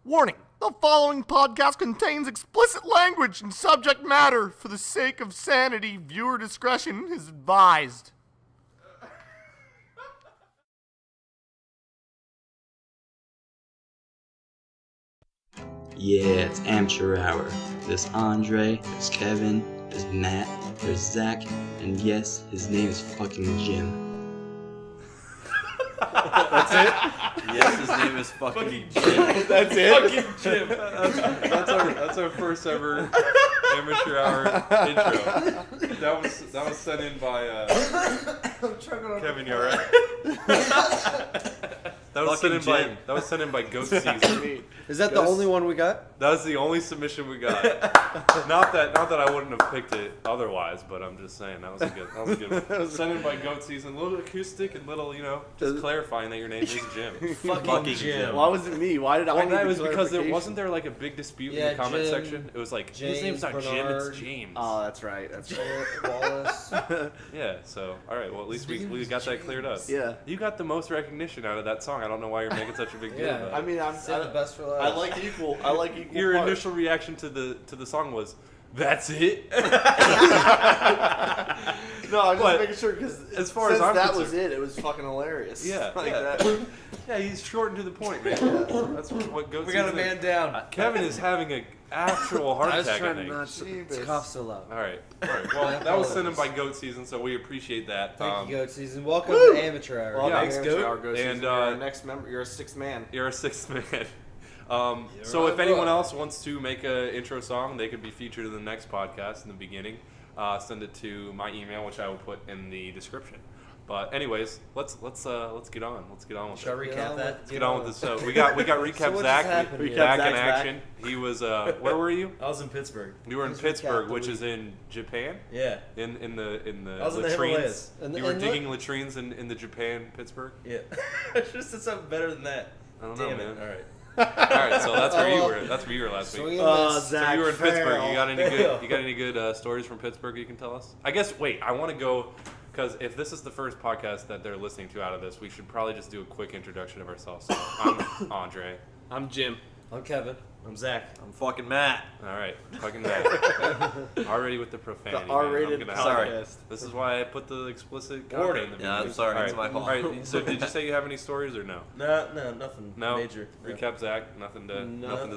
Warning, the following podcast contains explicit language and subject matter. For the sake of sanity, viewer discretion is advised. Yeah, it's amateur hour. There's Andre, there's Kevin, there's Matt, there's Zach, and yes, his name is fucking Jim. That's it? Yes, his name is fucking Jim. That's it? Fucking Jim. That's our first ever amateur hour intro. That was sent in by Kevin, you alright? That was sent in by Goat Season. Is that the only one we got? That was the only submission we got. Not that I wouldn't have picked it otherwise, but I'm just saying that was a good one. Sent in by Goat Season, a little acoustic and little, just clarifying that your name is Jim. Fucking Jim. Why was it me? Why did I? Well, that need was because there clarification? wasn't there like a big dispute in the comment Jim, section. It was like his name's James, not Jim, Bernard. it's James. Oh, that's right. That's right. Wallace. Yeah. So all right. Well, at least we got that cleared up. Yeah. You got the most recognition out of that song. I don't know why you're making such a big deal Yeah. about it. I mean, Save the best for I last. like equal. I like equal. Your parts. initial reaction to the song was, "That's it." No, I'm just But making sure because as far as I'm that concerned- was it was fucking hilarious. Yeah. like yeah. that. Yeah, he's short and to the point, man. That's what goes. We got a man down. Kevin is having an actual heart I was attack. I trying think. not to Jeebus. cough so loud. All right. Well, that was sent in by Goat Season, so we appreciate that. Thank you, Goat Season. Welcome Woo! to Amateur Hour. Well, Yeah. thanks, Thanks, Goat. Goat. Our Goat And, Season. You're our next member. You're a sixth man. You're a sixth man. You're So if right, anyone boy. else wants to make an intro song, they could be featured in the next podcast in the beginning. Send it to my email, which I will put in the description. But anyways, let's get on. Let's get on with Shall it. I recap that? Let's get on with this. So we got recap So what Zach. just happened here? Back Recap in Zach's action. He was where were you? I was in Pittsburgh. You were in Let's recap Pittsburgh, the which week. is in Japan. Yeah. In the I was in the latrines. Himalayas. You were digging latrines in the Japan Pittsburgh. Yeah. I should have said something better than that. I don't know, Damn man. it. All right. All right, so that's where you were. That's where you were last week. Swing Uh, this. So Zach you were in Pittsburgh. Farrell. You got any good stories from Pittsburgh you can tell us? I guess. Wait, I want to go because if this is the first podcast that they're listening to out of this, we should probably just do a quick introduction of ourselves. So I'm Andre. I'm Jim. I'm Kevin. I'm Zach. I'm fucking Matt. All right, fucking that. Already with the profanity. The man. R-rated I'm gonna- podcast. This is why I put the explicit content Warning. in the Yeah, I'm beginning. sorry, All it's right. my fault. All right. So did you say you have any stories or no? No, nothing No. major. Recap Zach. Nothing to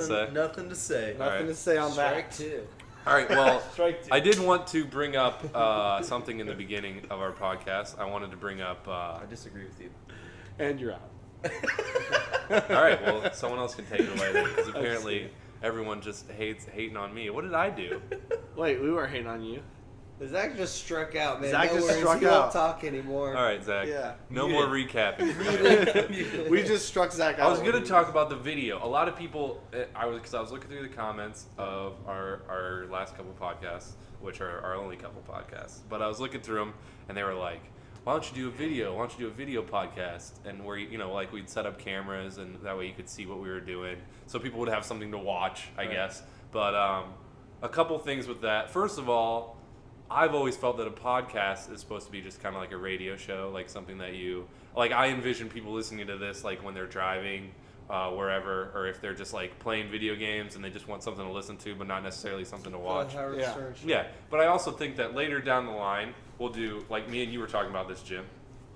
say. Nothing to say. All Nothing right. to say on Strike that. two. All right. Well. Strike two. I did want to bring up something in the beginning of our podcast. I wanted to bring up. I disagree with you. And you're out. All right, well, someone else can take it away then, because apparently everyone just hating on me. What did I do? Wait, we weren't hating on you. Zach just struck out, man. Zach no just worries. struck he won't out. talk anymore. All right, Zach. Yeah. No You more did. recapping. We just struck Zach out. I was gonna talk about the video. A lot of people, because I was looking through the comments of our last couple podcasts, which are our only couple podcasts. But I was looking through them, and they were like, "Why don't you do a video? Why don't you do a video podcast?" And where like we'd set up cameras, and that way you could see what we were doing, so people would have something to watch, I guess. But a couple things with that. First of all, I've always felt that a podcast is supposed to be just kind of like a radio show, like something that I envision people listening to this like when they're driving, wherever, or if they're just like playing video games and they just want something to listen to, but not necessarily something to watch. Howard Yeah. Stern show. Yeah, but I also think that later down the line, we'll do, like me and you were talking about this, Jim,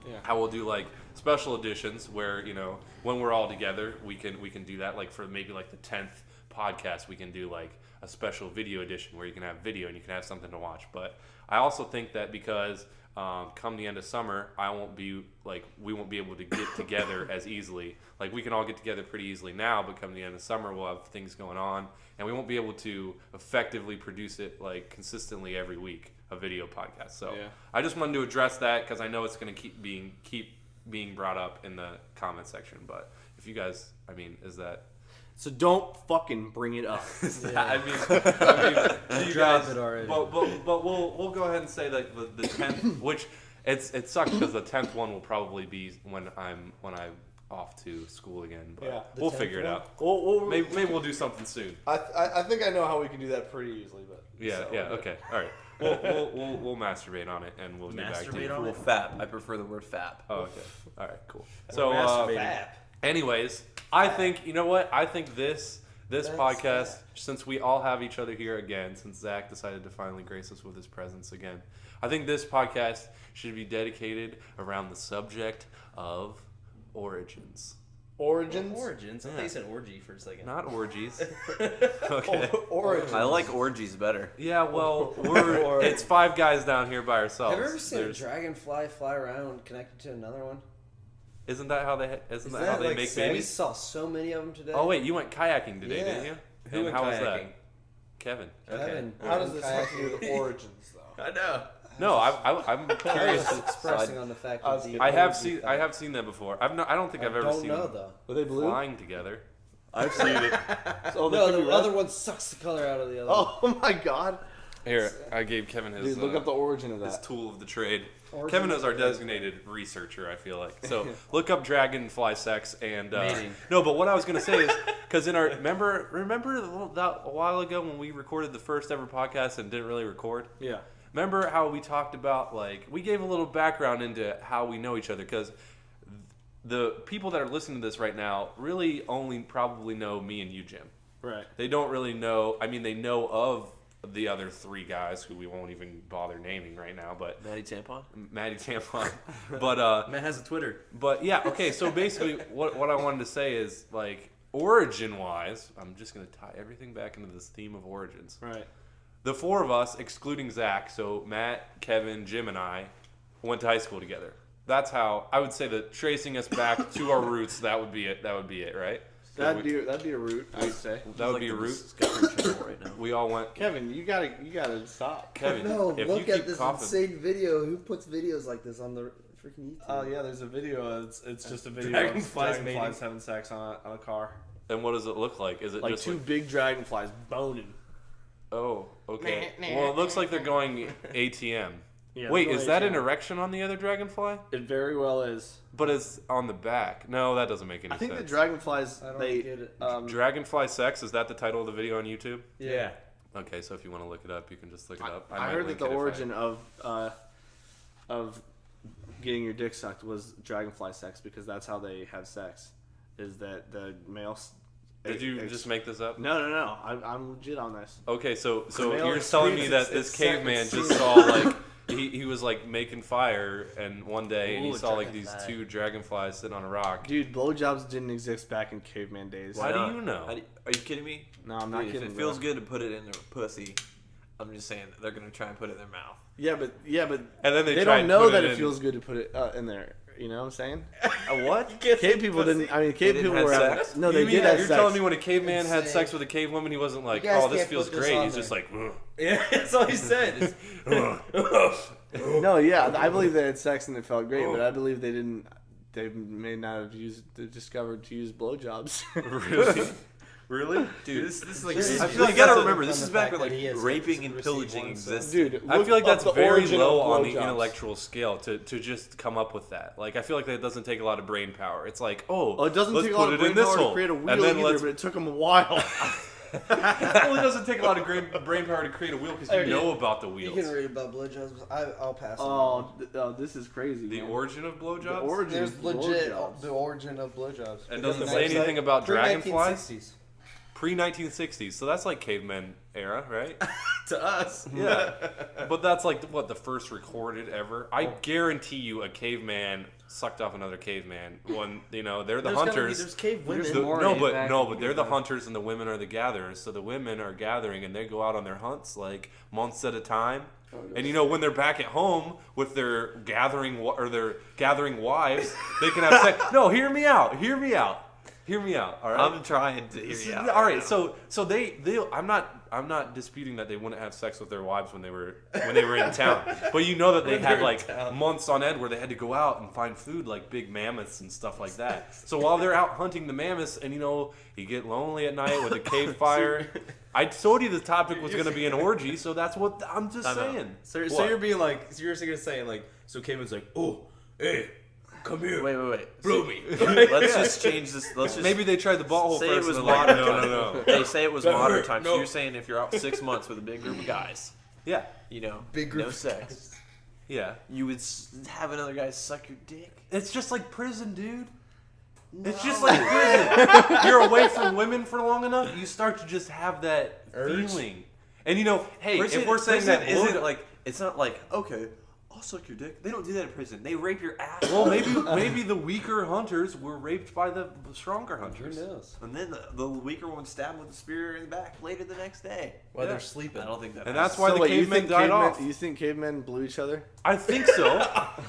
Yeah. how we'll do like special editions where, when we're all together, we can do that. Like for maybe like the 10th podcast, we can do like a special video edition where you can have video and you can have something to watch. But I also think that because come the end of summer, we won't be able to get together as easily. Like we can all get together pretty easily now, but come the end of summer, we'll have things going on, and we won't be able to effectively produce it like consistently every week, a video podcast. So Yeah. I just wanted to address that because I know it's going to keep being brought up in the comment section. But if you guys, is that? So don't fucking bring it up. I mean, do you Drop guys, it already. But we'll go ahead and say that the 10th, which it sucks because the 10th one will probably be when I'm off to school again. But Yeah. we'll The 10th figure it one? out. Well, Maybe we'll do something soon. I think I know how we can do that pretty easily, but Yeah, so, yeah, okay, all right. We'll masturbate on it and we'll get back to you. Masturbate on Well, it? fap. I prefer the word fap. Oh, okay. All right, cool. So, Masturbating. anyways, I think, you know what? I think this podcast, since we all have each other here again, since Zach decided to finally grace us with his presence again, I think this podcast should be dedicated around the subject of origins. Origins? Origins? I thought you said orgy for a second. Not orgies. Okay. Origins. I like orgies better. Yeah, well, it's five guys down here by ourselves. Have you ever seen There's- a dragonfly fly around connected to another one? Isn't that how they? Isn't that how they like make sad? We babies? saw so many of them today. Oh wait, you went kayaking today, Yeah. didn't you? Who And went how was kayaking? that? Kevin. Kevin, How does this have kayaking. to do with origins, though? I know. No, I'm I curious. was expressing on the fact I was that kidding. I have seen that before. I don't think I've ever don't seen know them though. Were they blue? flying together. I've seen it. Oh, they No, could be the red? other one sucks the color out of the other. one. Oh my god. Here, I gave Kevin his. Dude, look up the origin of his that. tool of the trade. Origin Kevin of is our the trade. designated researcher, I feel like. So look up dragonfly sex and Mating. no. But what I was gonna say is because in our remember that a while ago when we recorded the first ever podcast and didn't really record. Yeah. Remember how we talked about, like, we gave a little background into how we know each other, because the people that are listening to this right now really only probably know me and you, Jim. Right. They don't really know, I mean, they know of the other three guys who we won't even bother naming right now, but Maddie Tampon? Maddie Tampon. But, Matt has a Twitter. but yeah, okay, so basically what I wanted to say is, like, origin-wise, I'm just going to tie everything back into this theme of origins. Right. The four of us, excluding Zach, so Matt, Kevin, Jim, and I, went to high school together. That's how I would say that tracing us back to our roots. That would be it. That would be it, right? That'd be a route, I'd say. That would be a root. right now. We all went. Kevin, you gotta stop. Kevin, No, if you look keep at this coughing, insane video. Who puts videos like this on the freaking YouTube? Oh yeah, there's a video. It's just a video Dragonflies of mating. dragonflies having sex on a car. and what does it look like? Is it Like just two like, big dragonflies boning. oh, okay. Well, it looks like they're going ATM. Yeah, Wait, they're is going that ATM. an erection on the other dragonfly? It very well is. But it's on the back. No, that doesn't make any I think the sense. dragonflies I don't they get it. Dragonfly sex, is that the title of the video on YouTube? Yeah. Okay, so if you want to look it up, you can just look it up. I might heard link that the it if I- origin of getting your dick sucked was dragonfly sex because that's how they have sex. Is that the male? Did you just make this up? No. I'm legit on this. Okay, so male you're telling me experience, that this it's caveman second just saw like he was like making fire, and one day and he Ooh, saw like these dragonfly. two dragonflies sitting on a rock. Dude, blowjobs didn't exist back in caveman days. Why do you know? Are you kidding me? No, I'm not Dude, kidding. If it feels bro. good to put it in their pussy, I'm just saying that they're gonna try and put it in their mouth. Yeah, but And then they they try don't and know put that it it in- feels good to put it in there. You know what I'm saying? what? Cave people didn't. I mean, cave didn't people have were having. sex? No, You they mean did that have you're sex. telling me when a caveman had Insane. sex with a cave woman, he wasn't like, You guys "Oh, this can't feels put this great." on He's just there. like, "Ugh." Yeah, that's all he said. No, yeah, I believe they had sex and it felt great, but I believe they didn't. They may not have discovered to use blowjobs. really, really, Dude, this is like. This is I feel like you that's gotta a- remember, this from is the back fact when that he like has raping and received pillaging one, so- existed. Dude, I look feel like up that's the very origin low of on the blowjobs. intellectual scale to just come up with that. Like, I feel like that doesn't take a lot of brain power. It's like, oh, Well, it doesn't let's take a put lot it of brain in this power hole, to create a wheel and then either, let's. but it took them a while. Well, it doesn't take a lot of brain power to create a wheel because you know about the You wheels. can read about blowjobs. I'll pass. Oh, this is crazy. The man. origin of blowjobs. The origin There's of legit blowjobs. the origin of blowjobs. And Because doesn't the say website- anything about dragonflies. Pre-1960s. Pre-1960s, so that's like caveman era, right? To us. Yeah. But that's like what the first recorded ever. I guarantee you, a caveman sucked off another caveman. When they're the There's gotta be- hunters. There's cave women. There's The- more no, in but back no, in but the they're the day. hunters and the women are the gatherers. So the women are gathering and they go out on their hunts like months at a time. And when they're back at home with their gathering wives, they can have sex. No, hear me out. All right. I'm trying to hear you out. All right, so they I'm not disputing that they wouldn't have sex with their wives when they were in town, but that they had like months on end where they had to go out and find food like big mammoths and stuff like that. So while they're out hunting the mammoths, and you get lonely at night with a cave fire. I told you the topic was going to be an orgy, so that's what I'm just saying. So What? you're being like, so you're saying like, so Caveman's like, oh, hey, come here, Wait. blow me. Let's just change this. Let's just Maybe they tried the butthole say first. it was and they're like, modern no. time. They say it was That modern hurt. time. No. So you're saying if you're out 6 months with a big group of guys, Yeah, Big group no of sex, yeah. you would have another guy suck your dick. It's just like prison, dude. It's just like prison. You're away from women for long enough, you start to just have that feeling. And hey, if we're saying that isn't like, it's not like, okay, I'll suck your dick. They don't do that in prison. They rape your ass. well, maybe the weaker hunters were raped by the stronger hunters. Who knows? And then the weaker one stabbed with a spear in the back later the next day. While Yeah. they're sleeping. I don't think that. And that's why the wait, cavemen died off. You think cavemen blew each other? I think so.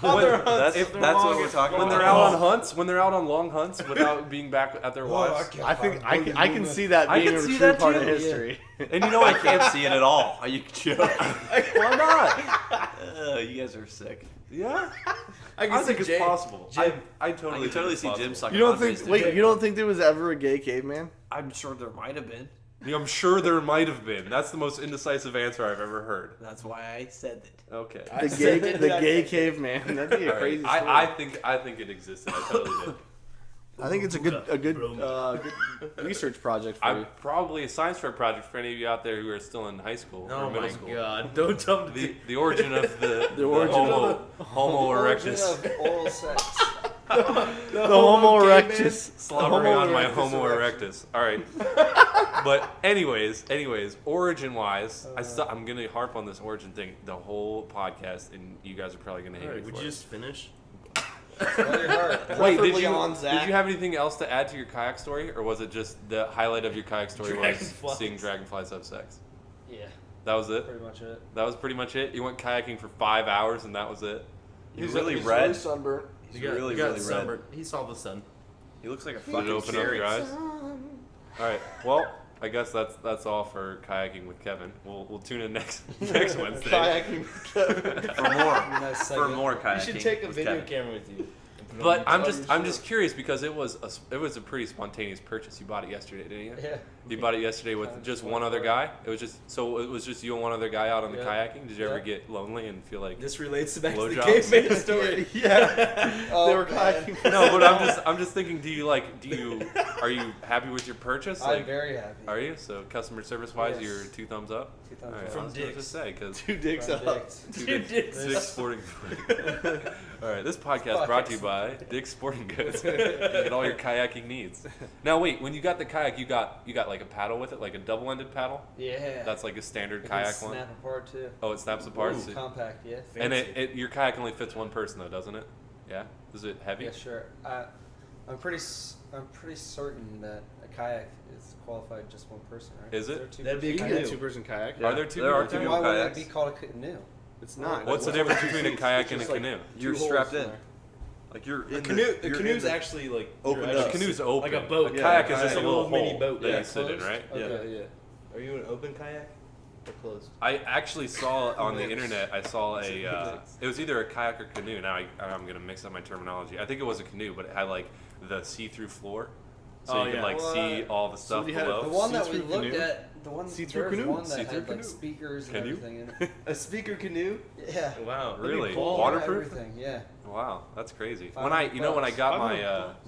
that's what we're talking When about. they're out on hunts, when they're out on long hunts without being back at their wives. I think I can see that I being can a see true that part too. of history. And I can't see it at all. Are you joking? why not? You guys are sick. Yeah, I I think it's Jay- possible. Jim. I I totally can totally think see it's Jim possible. sucking. You don't Andre's think? dick. Wait, you don't think there was ever a gay caveman? I'm sure there might have been. Yeah, I'm sure there might have been. That's the most indecisive answer I've ever heard. That's why I said it. Okay. The gay caveman. That'd be a All right. crazy story. I think it existed. I totally did. I think it's a good research project for you. I'm probably a science fair project for any of you out there who are still in high school or Oh middle my school. god! Don't tell me. The origin of the origin Homo Origin erectus. of oral sex. The Homo erectus. Slobbering on my erectus Homo erection. erectus. All right. But anyways, origin-wise, I'm gonna harp on this origin thing the whole podcast, and you guys are probably gonna hate me Would for you it. just finish? Swell your heart. Wait, Preferably on Zach. did you have anything else to add to your kayak story, or was it just the highlight of your kayak story was Dragonflies. seeing dragonflies have sex? Yeah, That was it. pretty much it. That was pretty much it. You went kayaking for 5 hours, and that was it. He's really He's red. really sunburnt. He's You got really red. red. He saw the sun. He looks like a Did it fucking open up cherry. your eyes? All right. Well, I guess that's all for kayaking with Kevin. We'll tune in next Wednesday. Kayaking. For more. Nice For segment. more You kayaking. should take a with video Kevin. camera with you. But I'm just curious because it was a pretty spontaneous purchase. You bought it yesterday, didn't you? Yeah. You bought it yesterday with just one other guy. It was just you and one other guy out on the Yeah. kayaking. Did you ever Yeah. get lonely and feel like This relates back to the Blowjobs? caveman story. Yeah. Oh, They were man. kayaking. no? But I'm just thinking. Are you happy with your purchase? I'm very happy. Are you? So customer service wise, Yes. you're 2 thumbs up. 2 thumbs All right, up. I From was gonna Dick's. just say because 2 dicks From up. Dick's. Dick's Sporting Goods. All right, this podcast brought to you by Dick's Sporting Goods. Get all your kayaking needs. Now wait, when you got the kayak, you got like a paddle with it, like a double-ended paddle. Yeah. That's like a standard It can kayak one. snap apart too. Oh, it snaps apart. Ooh, so- compact, yeah. and your kayak only fits one person though, doesn't it? Yeah. Is it heavy? Yeah, sure. I'm pretty certain that a kayak is qualified just one person, right? Is it? there two That'd be a You people? can get canoe. 2-person kayak. Are there two? There are people two in Then kayak? why would it kayaks. be called a canoe? It's not. What's the difference between a kayak and a just like canoe? You're Two holes strapped in in. there. Like you're in The canoe. The you're in canoe's the- actually like opened you're up. A actually canoe's open. like a boat. A kayak Yeah, is just a like a little little mini hole boat. that Yeah, you sit in, closed? right? Okay. Yeah. Are you an open kayak or closed? I actually saw on the Mix. internet. I saw it was either a kayak or canoe. Now I'm gonna mix up my terminology. I think it was a canoe, but it had like the see-through floor, so Oh, you could yeah. like Well, see all the stuff somebody had below. The one that we See-through looked canoe? at, the one See-through there's canoe? one that See-through had like canoe? speakers and Can you? everything in it. A speaker canoe? Yeah. Wow. Really? Full Waterproof? Everything, yeah. Wow, that's crazy. $500 When I got my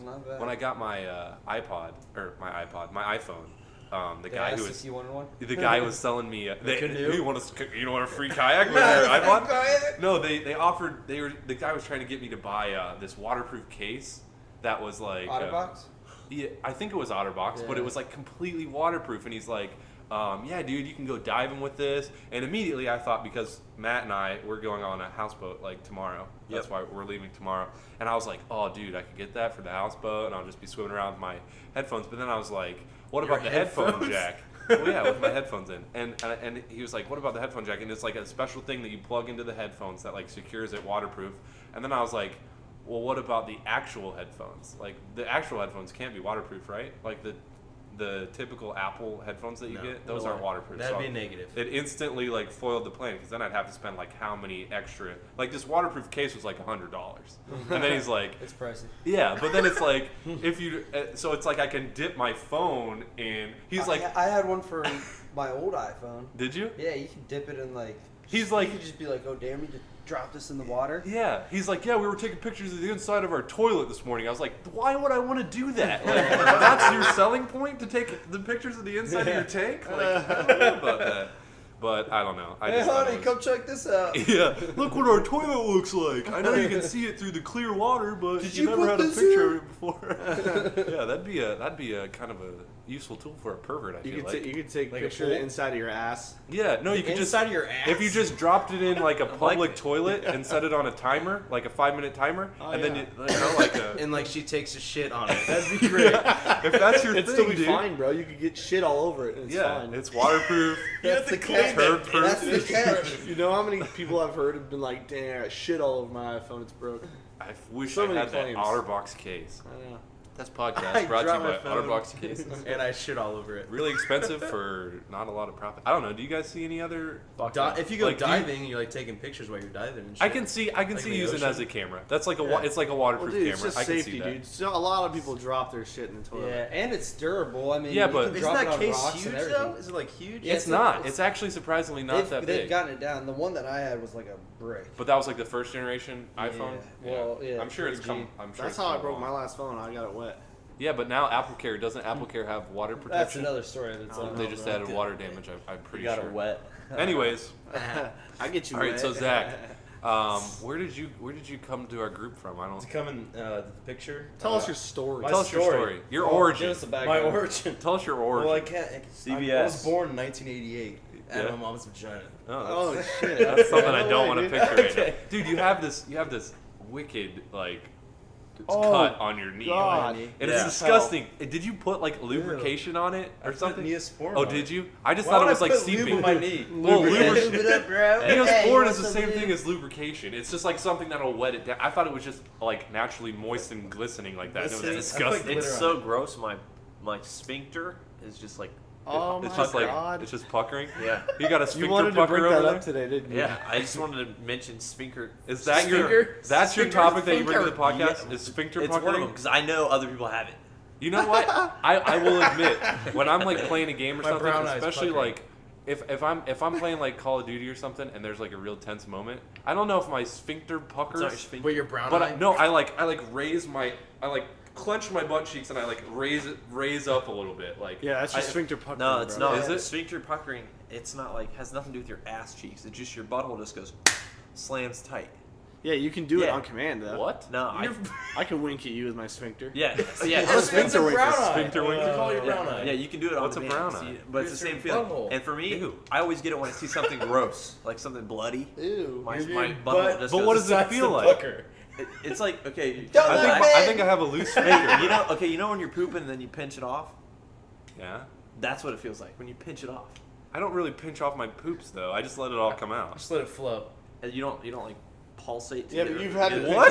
Not bad. when I got my iPod or my iPhone, the guy who was SEC 101. the guy was selling me canoe? you want a free kayak with your iPod? No, they offered the guy was trying to get me to buy this waterproof case that was like Otterbox? yeah, I think it was Otterbox, but Yeah. it was like completely waterproof. And he's like, yeah, dude, you can go diving with this. And immediately I thought, because Matt and we're going on a houseboat like tomorrow. That's why we're leaving tomorrow. And I was like, oh, dude, I could get that for the houseboat, and I'll just be swimming around with my headphones. But then I was like, what about the headphone jack? Well, yeah, with my headphones in. And he was like, what about the headphone jack? And it's like a special thing that you plug into the headphones that like secures it waterproof. And then I was like, well, what about the actual headphones? Like, the actual headphones can't be waterproof, right? Like, the typical Apple headphones that you get, those aren't waterproof. That'd So be negative. It instantly, like, foiled the plan, because then I'd have to spend, like, how many extra... Like, this waterproof case was, like, $100. And then he's like... It's pricey. Yeah, but then it's like, if you... so it's like I can dip my phone in... He's like... I had one for my old iPhone. Did you? Yeah, you can dip it in like. He's like- you could just be like, oh damn, you just drop this in the water. Yeah, he's like, yeah, we were taking pictures of the inside of our toilet this morning. I was like, why would I want to do that? Like, that's your selling point, to take the pictures of the inside of your tank? Like, I don't know about that. but I don't know. I Hey, just thought honey, it come was- check this out. Yeah, look what our toilet looks like. I know you can see it through the clear water, but Did you you never put had a this picture in? of it before. Yeah, that'd be a kind of a useful tool for a pervert. I You feel could like. you could take Like a a picture of the pool? inside of your ass. Yeah, no, you could just Inside of your ass. if you just dropped it in like a public it. toilet and set it on a timer, like a 5-minute timer, Oh, and then yeah. you know, like a And like she takes a shit on it. That'd be great. if that's your It'd thing, still be dude. fine, bro. You could get shit all over it. And it's Yeah, fine. it's waterproof. That's the catch. Turd proof. That's the catch. You know how many people I've heard have been like, "Damn, I got shit all over my iPhone. It's broke." I wish So I many had claims. that OtterBox case. I know. That's podcast I brought to you dropped by my phone. OtterBox cases. And I shit all over it. Really expensive for not a lot of profit. I don't know. Do you guys see any other? If you go Like, do you- diving and you're like taking pictures while you're diving and shit. I can see Like in the using it as a ocean? camera. That's like a Yeah. it's like a Well, waterproof dude, it's camera. just I can safety, see that. dude. So a lot of people drop their shit in the toilet. Yeah, and it's durable. I mean, Yeah, you but- can Isn't drop it that on case rocks huge and everything. though? Is it like huge? Yeah, It's not. it's- It's actually surprisingly not that They've big. gotten it down. The one that I had was like a brick. But that was like the first generation iPhone. Well, yeah, I'm sure it's 3G. come. I'm sure That's it's how I come broke my along. last phone. I got it wet. Yeah, but now AppleCare doesn't AppleCare have water protection? That's another story. That's Oh, They just bro. added water damage. I'm pretty You got sure. it wet. Anyways, I get you all right. wet. So Zach, where did you come to our group from? I To don't. come in the picture. Tell us your story. my Tell us your story. story. Your Give origin. us a My background. origin. Tell us your origin. Well, I can't. I CVS. was born in 1988 out Yeah. of my mom's vagina. Oh, Oh shit! that's something I No don't way, want to dude. picture right Okay. now. Dude, you have this wicked like Oh, cut on your knee. God. And Yeah. it's disgusting. Did you put like lubrication on it or I put something? Neosporin Oh, on did it. you? I just Why thought it would was I like put lube seeping. on my knee? Well, lubrication. Lube it up, bro. Hey, Neosporin you is want the some same lube? thing as lubrication. It's just like something that'll wet it down. I thought it was just like naturally moist and glistening like that. It was Glistening? disgusting. It's glitter so on gross. My sphincter is just like. Oh It's my just like god! it's just puckering. Yeah. You got a You sphincter wanted to pucker bring over that there. up today, didn't you? Yeah. I just wanted to mention sphincter. Is that your Sphincter? that's your Sphincter? topic that you bring to the Sphincter. podcast? Yeah. Is sphincter It's one of puckering? them because I know other people have it. You know what? I will admit when I'm like playing a game or My something, brown eyes especially puckering. like if I'm playing like Call of Duty or something and there's like a real tense moment, I don't know if my sphincter It's not your puckers, sphincter. But your brown but eye. no, I raise my clench my butt cheeks and I like raise up a little bit like Yeah, that's your I- sphincter pucker. No, it's bro. not. Is it? Sphincter puckering. It's not like has nothing to do with your ass cheeks. It's just your butthole just goes slams tight. Yeah, you can do it Yeah. on command though. What? No, I can wink at you with my sphincter. yeah, yeah. I'm a It's sphincter a winker. brown eye. Sphincter winker. You call your brown Yeah, eye. yeah, you can do it What's a on brown demand. eye? See, but it's the same Your feeling. butthole. And for me, Ew. I always get it when I see something gross, like something bloody. Ew. My Your butthole butt- just But goes, what does it Besides feel the like? pucker. It's like okay. Don't I let think me- I think I have a loose finger. You know when you're pooping and then you pinch it off. Yeah. That's what it feels like when you pinch it off. I don't really pinch off my poops though. I just let it all come out. Just let it flow. And you don't like pulsate. Yeah, but you've had to What?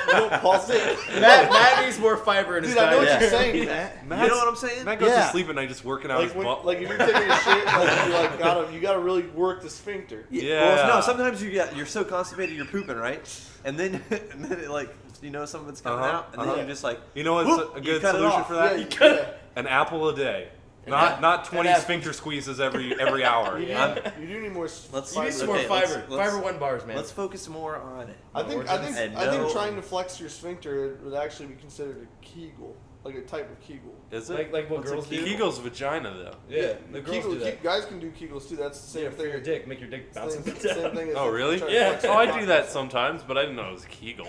You don't pulsate. Matt needs more fiber in his Dude, I know diet. what you're Yeah. saying, Matt. You know what I'm saying? Matt goes Yeah. to sleep at night just working out Like, his when, butt. like if you're taking a shit, like you like you gotta really work the sphincter. Yeah. Well, no, sometimes you're so constipated you're pooping, right? And then it like some of it's coming Uh-huh, out, and then uh-huh. you're just like, You know what's whoop, a you good cut it solution off. for that? Yeah. An apple a day. Not 20 apple. sphincter squeezes every hour. You, Yeah. you do need more. Let's- You need some more Okay, fiber. let's- Fiber 1 bars, man. Let's focus more on it. I think And I think no- trying to flex your sphincter would actually be considered a Kegel, like a type of Kegel. Is it? like what What's a girls do. Kegel's vagina though. Yeah, the girls Kegel, do that. guys can do Kegels too. That's the same Yeah, for thing. your dick, make your dick bounce Same, up and same down. thing as Oh really? trying to Yeah. flex Oh, your I do cock. that sometimes, but I didn't know it was Kegel.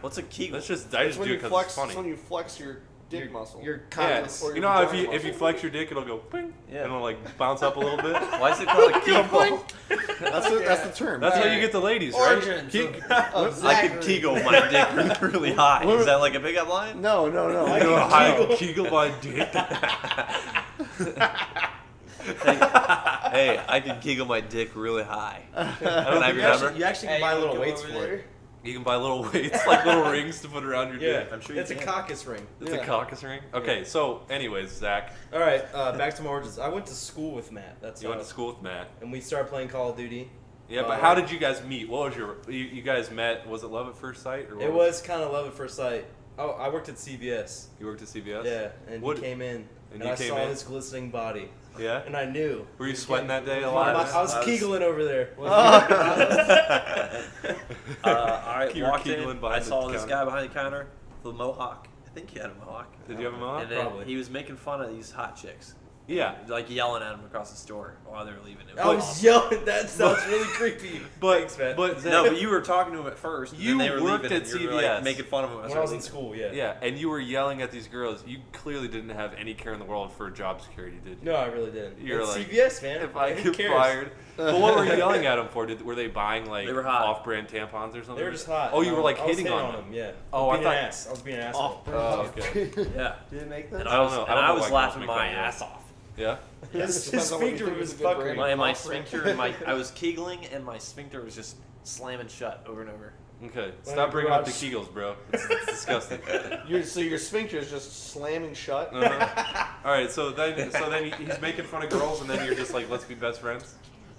What's a Kegel? I It's just when do it you because flex. it's funny. It's when you flex your dick muscle. Your Yeah, cock. or you your know how if vagina you muscle. flex your dick, it'll go ping, Yeah. and it'll like bounce up a little bit. Why is it called a Kegel? That's the term. That's how you get the ladies, right? Origins Ke- of I could Zachary. Kegel my dick really, really high. Is that like a pickup line? No. You know I how I Kegel my dick. Hey, I can Kegel my dick really high. Can I have your number? You actually can Hey, buy you little go weights over for there. it. You can buy little weights, like little rings to put around your Yeah, dick. I'm sure you it's a can. caucus ring. It's a caucus ring. Okay, so anyways, Zach, All right, back to my origins. I went to school with Matt. That's you went how- to school with Matt. and we started playing Call of Duty. Yeah, but how did you guys meet? What was you guys met? Was it love at first sight or what It was kind of love at first sight. Oh, I worked at CVS. You worked at CVS. Yeah, and What- he came in, and you I came saw in? his glistening body, Yeah. and I knew. Were you sweating that day a I lot? was Kegeling over there. I You were walked Kegeling in. behind I the saw this counter. guy behind the counter with a mohawk. I think he had a mohawk. Did you have a mohawk? And then Probably. he was making fun of these hot chicks. Yeah. Like yelling at him across the store while they were leaving. It was I was awesome. yelling. That sounds really creepy. Thanks, man. But No, but you were talking to him at first. And You then they were worked leaving, at and you were like, CVS. making fun of him. when I was in school, yeah. yeah, and you were yelling at these girls. You clearly didn't have any care in the world for job security, did you? No, I really didn't. You're It's like, CVS, man. If I Who get cares? fired. But what were you yelling at them for? Were they buying like They were hot. off-brand tampons or something? They were just hot. Oh, you were like I was hitting on them. Yeah. Oh, I being thought- an ass. I was being an asshole. Oh, okay. Yeah. Did it make that? And I don't know. And I don't I know was why girls laughing make my fun of ass off. Yeah. His Depends on what you sphincter think was is a good fucking. brand. My sphincter and I was kegling and my sphincter was just slamming shut over and over. Okay. Well, Stop bringing up the garage- Kegels, bro. It's disgusting. So your sphincter is just slamming shut. Uh-huh. All right. So then he's making fun of girls, and then you're just like, let's be best friends.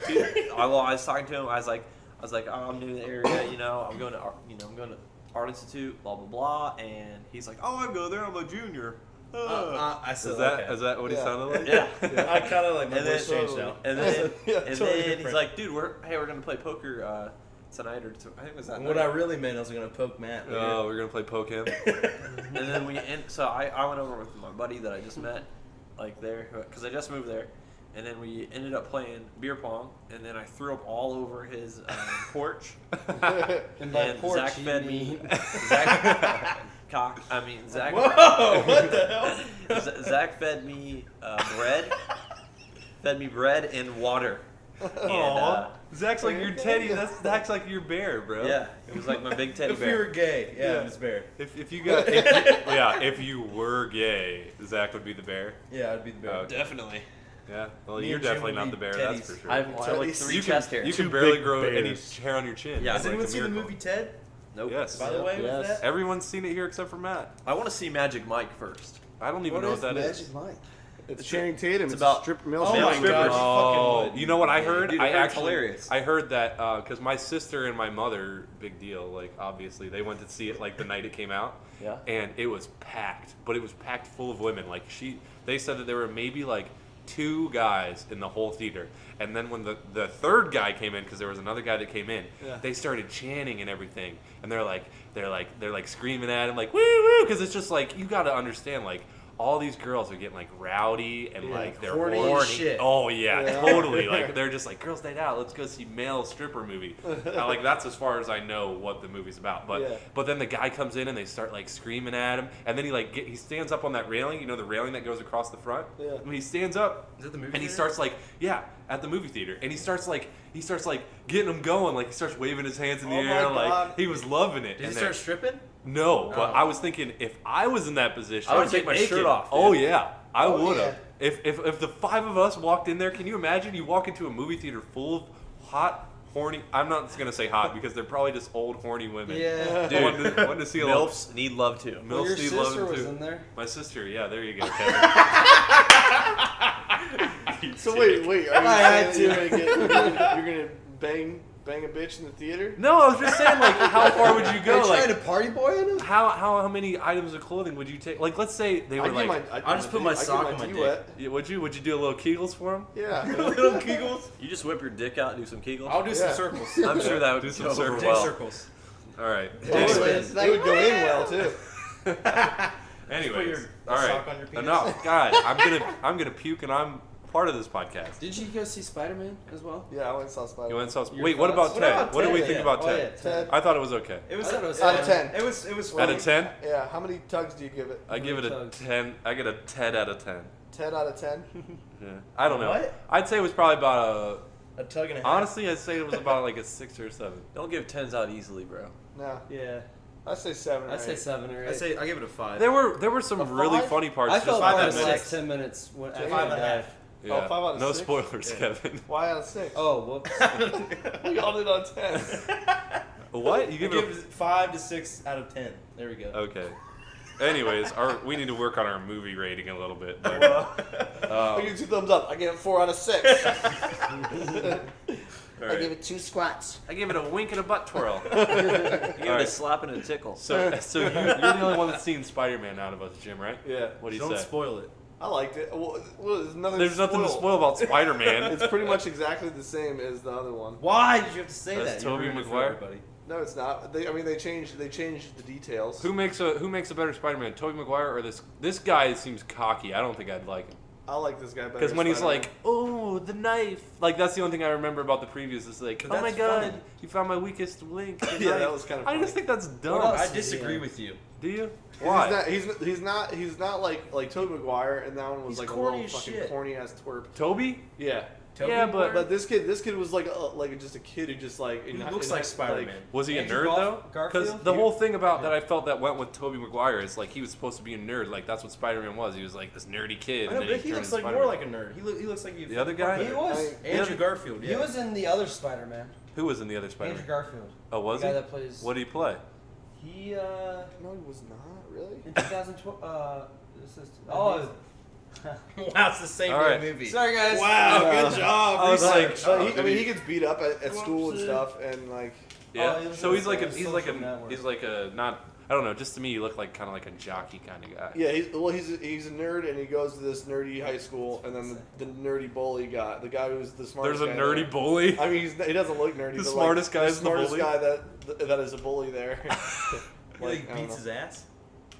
I was talking to him. I was like, oh, I'm new to the area. You know, I'm going to Art Institute. Blah blah blah. And he's like, oh, I go there. I'm a junior. I said, Is that okay. is that what he Yeah. sounded like? Yeah. I kind of like my And voice then- changed now. And then, Yeah, and totally then he's different. like, dude, we're gonna play poker tonight or I think it was that And night. what I really meant, I was gonna poke Matt. Oh, we're gonna play poke him. And then so I went over with my buddy that I just met, like there, because I just moved there, and then we ended up playing beer pong, and then I threw up all over his porch, And by and porch, Zach you fed me, mean- Zach Whoa! What the hell? Zach fed me bread and water. And, Aw. Zach's like your teddy. Zach's like your bear, bro. yeah, it was like my big teddy If you were bear. gay, yeah, Yeah. it was bear. If you were gay, Zach would be the bear. Yeah, I'd be the bear. Okay. Definitely. Yeah. Well, Me you're and Jim definitely would not be the bear. teddies. That's for sure. I have Why so at like least 3 you chest can, hairs. you can Two barely big grow any bears. hair on your chin. Yeah. It's Has anyone like a seen the miracle. movie Ted? Nope. Yes. By the way, Yes. with that? Everyone's seen it here except for Matt. I want to see Magic Mike first. I don't even What know is what that Magic is. Mike? It's Channing Tatum. It's about- a strip male Oh strip my stripper. God, you Oh, fucking you know what I heard? Dude, I I heard it's actually, hilarious. I heard that because my sister and my mother, big deal. Like obviously, they went to see it like the night it came out. Yeah. And it was packed, but it was packed full of women. Like they said that there were maybe like 2 guys in the whole theater. And then when the third guy came in, because there was another guy that came in, Yeah. they started chanting and everything. And they're like screaming at him like woo woo, because it's just like you got to understand like. All these girls are getting like rowdy and Yeah, like they're horny as horny. shit. Oh yeah, Yeah. totally. Like they're just like girls night out. Let's go see male stripper movie. Like that's as far as I know what the movie's about. But Yeah. but then the guy comes in and they start like screaming at him, and then he stands up on that railing. You know the railing that goes across the front. Yeah. When he stands up, Is it the movie and he theater? starts like at the movie theater, and he starts like getting them going. Like he starts waving his hands in the Oh my air. God. Like he was loving it. Did he And start then- stripping? no, but Oh. I was thinking if I was in that position, I would would take get my naked. shirt off. Oh dude. yeah, I Oh, would yeah. have. If the 5 of us walked in there, can you imagine? You walk into a movie theater full of hot, horny. I'm not gonna say hot because they're probably just old, horny women. Yeah. Dude, wanting to see a little. MILFs need love too. Well, your Steve Loven, sister was too. in there. My sister, yeah, there you go, Kevin. You So dick. wait, are you I had saying you're gonna bang a bitch in the theater? No, I was just saying, like, how far would you Are go? you trying Like, to party boy in him? how many items of clothing would you take? Like, let's say they were I'd get like, my- I'll just put my sock on my D dick. wet. yeah, would you do a little Kegels for him? Yeah. Little Kegels. You just whip your dick out and do some Kegels. I'll do Yeah. some circles. I'm sure that would Do some go over circles. Dick well. circles. All right. Oh, it would go in well too. Anyways, your all right. sock on your penis. Enough, God. I'm gonna puke, and I'm part of this podcast. Did you go see Spider-Man as well? Yeah, I went and saw Spider. You went and saw. Your Wait, what thoughts? about Ted? What do we Ted? think Yeah. about Oh, Ted? yeah, Ted. I thought it was okay. It was I thought it was Out of fine. 10. It was Out of 10, Yeah. How many tugs do you give it? I give it a Tugs. 10. I get a Ted out of 10. 10 out of 10. Yeah. I don't know. What? I'd say it was probably about a tug and a a. half. Honestly, I'd say it was about like a 6 or 7. Don't give 10s out easily, bro. No, Yeah. I say 7 or I say 8. 7 or 8. I give it a 5. There were some A really 5? funny parts. I just felt five bad out the of last six. 10 minutes when after 5 he and a died. half. Yeah. Oh, 5 out of no 6? spoilers, Yeah. Kevin. Why out of 6? Oh, whoops. We all did on 10. What? You I give give it? it 5 to 6 out of 10. There we go. Okay. Anyways, we need to work on our movie rating a little bit. But, I give it 2 thumbs up. I give it 4 out of 6. all right. it 2 squats. I give it a wink and a butt twirl. You give it Alright. a slap and a tickle. So you're the only one that's seen Spider-Man out of us, Jim, right? Yeah. What do you Don't say? spoil it. I liked it. Well, there's nothing. There's nothing to spoil about Spider-Man. It's pretty much exactly the same as the other one. Why did you have to say That's that? You Tobey ruined it for Maguire? everybody. No, it's not. They changed the details. Who makes a better Spider-Man, Tobey Maguire or this guy? Seems cocky. I don't think I'd like him. I like this guy better. Because when he's Spider-Man. like, "Oh, the knife," like that's the only thing I remember about the previews. Is like, But "Oh my that's god, funny. you found my weakest link." the Yeah, knife." that was kind of I funny. just think that's dumb. else? I disagree with you. Do you? 'Cause Why? He's not like Tobey Maguire, and that one was He's like a corny little as fucking shit. corny ass twerp. Toby? Yeah. Tobey Yeah, Maguire? But this kid was like just a kid who just like He looks like Spider-Man. Was he a Andrew nerd though? Garfield? Because the whole thing about that I felt that went with Tobey Maguire is like he was supposed to be a nerd. Like that's what Spider-Man was. He was like this nerdy kid. I know, and then but he turned looks into like Spider-Man. more like a nerd. He looks like The other guy? He was. Andrew Garfield. Yeah. He was in the other Spider-Man. Who was in the other Spider-Man? Andrew Garfield. Oh, was the he? guy that plays. What did he play? He No, he was not really. in 2012. This is. Oh. Wow, it's the same All right. movie. Sorry guys. Wow, Yeah. good job. I was research. like, He gets beat up at school and stuff, and like Yeah. he was So he's like a social network. he's like a not. I don't know. Just to me, you look like kind of like a jockey kind of guy. yeah, he's a nerd, and he goes to this nerdy high school, and then the nerdy bully guy, the guy who's the smartest. There's a guy nerdy there. bully. I mean, he doesn't look nerdy. The but, smartest guy the is the smartest bully? guy that is a bully there. He Like, I don't beats know. his ass.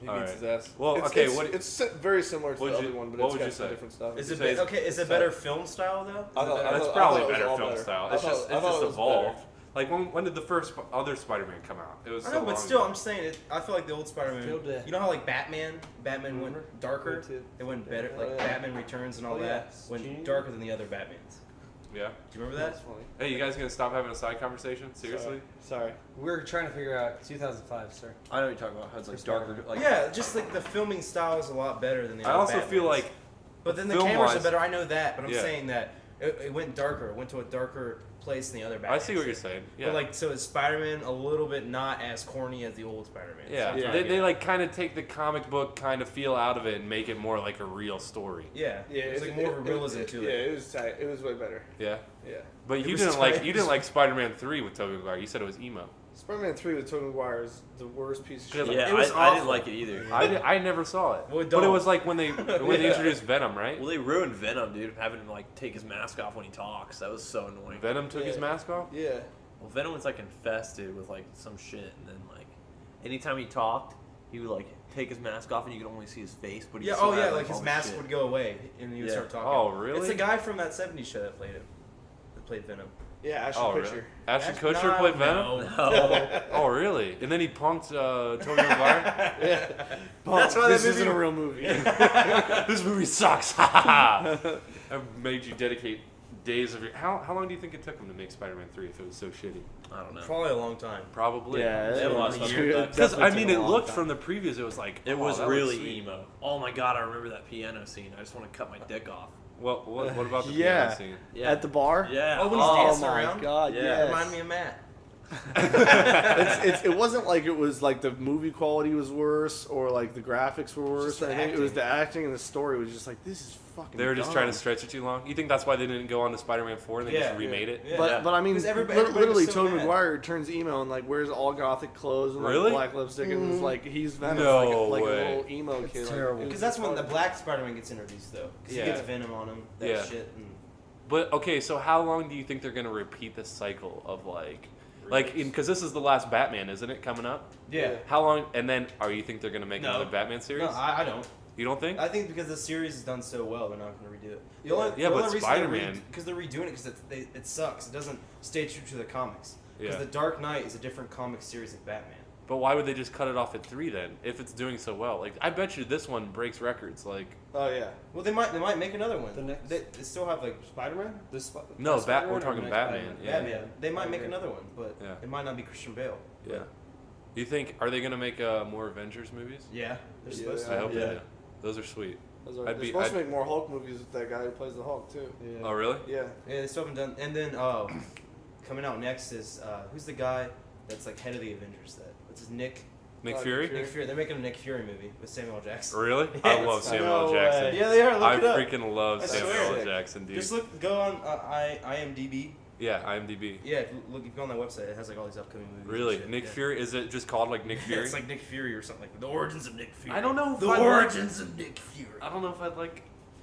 He All beats right. his ass. Well, it's, okay, It's, what- it's very similar to the what'd other you- one, but what it's would got you some say? different stuff. Is It's it a- okay? Is it better film style though? I thought- That's I probably thought it was better all film better. style. I It's thought- just I thought it was evolved. better. Like when did the first other Spider-Man come out? It was I so know, long but still, ago. I'm saying it. I feel like the old Spider-Man. Field day. You know how like Batman went darker. Me too. It went better. Oh, Like yeah. Batman Returns and all Oh, yeah. that went Genius. darker than the other Batmans. Yeah. Do you remember that? That's funny. Hey, you guys gonna stop having a side conversation? Seriously? Sorry. We're trying to figure out 2005, sir. I know what you're talking about. How it's like darker. Like, Yeah, just like the filming style is a lot better than the I other also feel Batmans. like But then the film-wise- cameras are better. I know that, but I'm Yeah. saying that it went darker. It went to a darker place than the other Batmans. I see what you're saying. Yeah. But like, so is Spider-Man a little bit not as corny as the old Spider-Man? yeah. Yeah. They like kind of take the comic book kind of feel out of it and make it more like a real story. Yeah. Yeah, There's like more of a realism to Yeah, it. it was tight. It was way better. Yeah. Yeah. But It you was didn't tight. like Spider-Man 3 with Tobey Maguire. You said it was emo. Spider-Man 3 with Tobey Maguire is the worst piece of shit. Yeah, yeah, It was I didn't awful. like it either. I never saw it. Well, but it don't. was like when they Yeah. introduced Venom, right? Well, they ruined Venom, dude. Having him like take his mask off when he talks. That was so annoying. Venom took his Yeah. mask off. Yeah. Well, Venom was like infested with like some shit, and then like anytime he talked, he would like take his mask off, and you could only see his face. But he Yeah. still Oh had, yeah. Like all his the mask shit. would go away, and he would Yeah. start talking. Oh, really? It's the guy from that '70s show that played him. That played Venom. Yeah, Ashton Oh, Kutcher. really? Ashton That's Kutcher not- played Venom. no. No. Oh, really? And then he punked Tobey Maguire. Yeah. That's why that this movie- isn't a real movie. This movie sucks. I made you dedicate days of your. How long do you think it took him to make Spider-Man 3 if it was so shitty? I don't know. Probably a long time. Probably. Yeah, They lost was a year. Because I mean, definitely it took a long looked time. from the previews. It was like It oh, was that looks really sweet. emo. Oh my god, I remember that piano scene. I just want to cut my dick off. Well, what about the Yeah. piano scene? Yeah. At the bar. Yeah. Oh, when he's Oh dancing my around? god! Yeah. Yes. Remind me of Matt. It wasn't like it was like the movie quality was worse or like the graphics were worse. Just the I think it was acting. the acting and the story was just like this is fucking. They were just dumb. trying to stretch it too long. You think that's why they didn't go on to Spider-Man 4 and they just remade it? Yeah. But I mean, Because everybody was literally, so Tobey mad. Maguire turns emo and like wears all gothic clothes and like Really? black lipstick and is like he's Venom, No like, way. a little emo kid. terrible. Because that's when the black Spider-Man gets introduced, though. Because Yeah. he gets Venom on him, that Yeah. shit. And But okay, so how long do you think they're gonna repeat this cycle of like because this is the last Batman, isn't it, coming up? yeah. How long? And then, you think they're gonna make No. another Batman series? No, I don't. You don't think? I think because the series is done so well, they're not going to redo it. The Yeah. only, Yeah, the but only reason Spider-Man- because they're redoing it because it sucks. It doesn't stay true to the comics. Because Yeah. the Dark Knight is a different comic series of Batman. But why would they just cut it off at 3 then? If it's doing so well, like I bet you this one breaks records. Like Oh yeah, Well, they might make another one. The next- they still have like Spider-Man. no, Spider-Man we're or talking next Batman. Batman? Yeah. Batman. They might make Okay. another one, but Yeah. it might not be Christian Bale. Yeah. You think are they gonna make more Avengers movies? Yeah, they're Yeah, supposed I to. hope Yeah. they do. Those are sweet. They're I'd be- supposed I'd- to make more Hulk movies with that guy who plays the Hulk too. Yeah. Oh really? Yeah. Yeah, they still haven't done. And then coming out next is who's the guy that's like head of the Avengers? What's his Nick? Nick Oh, Fury? Nick Fury. They're making a Nick Fury movie with Samuel L. Jackson. Really? Yeah, I love it's- Samuel L. No Jackson. way. Yeah, they are. Look I it up. freaking love I Samuel swear. L. Jackson, dude. Just go on IMDb. Yeah, IMDb. Yeah, if you go on that website, it has like all these upcoming movies. and Really? shit. Nick Yeah. Fury? Is it just called like Nick Yeah, Fury? it's like Nick Fury or something like that. The origins of Nick Fury. I don't know if The I'd origins of Nick Fury. I don't know if I'd like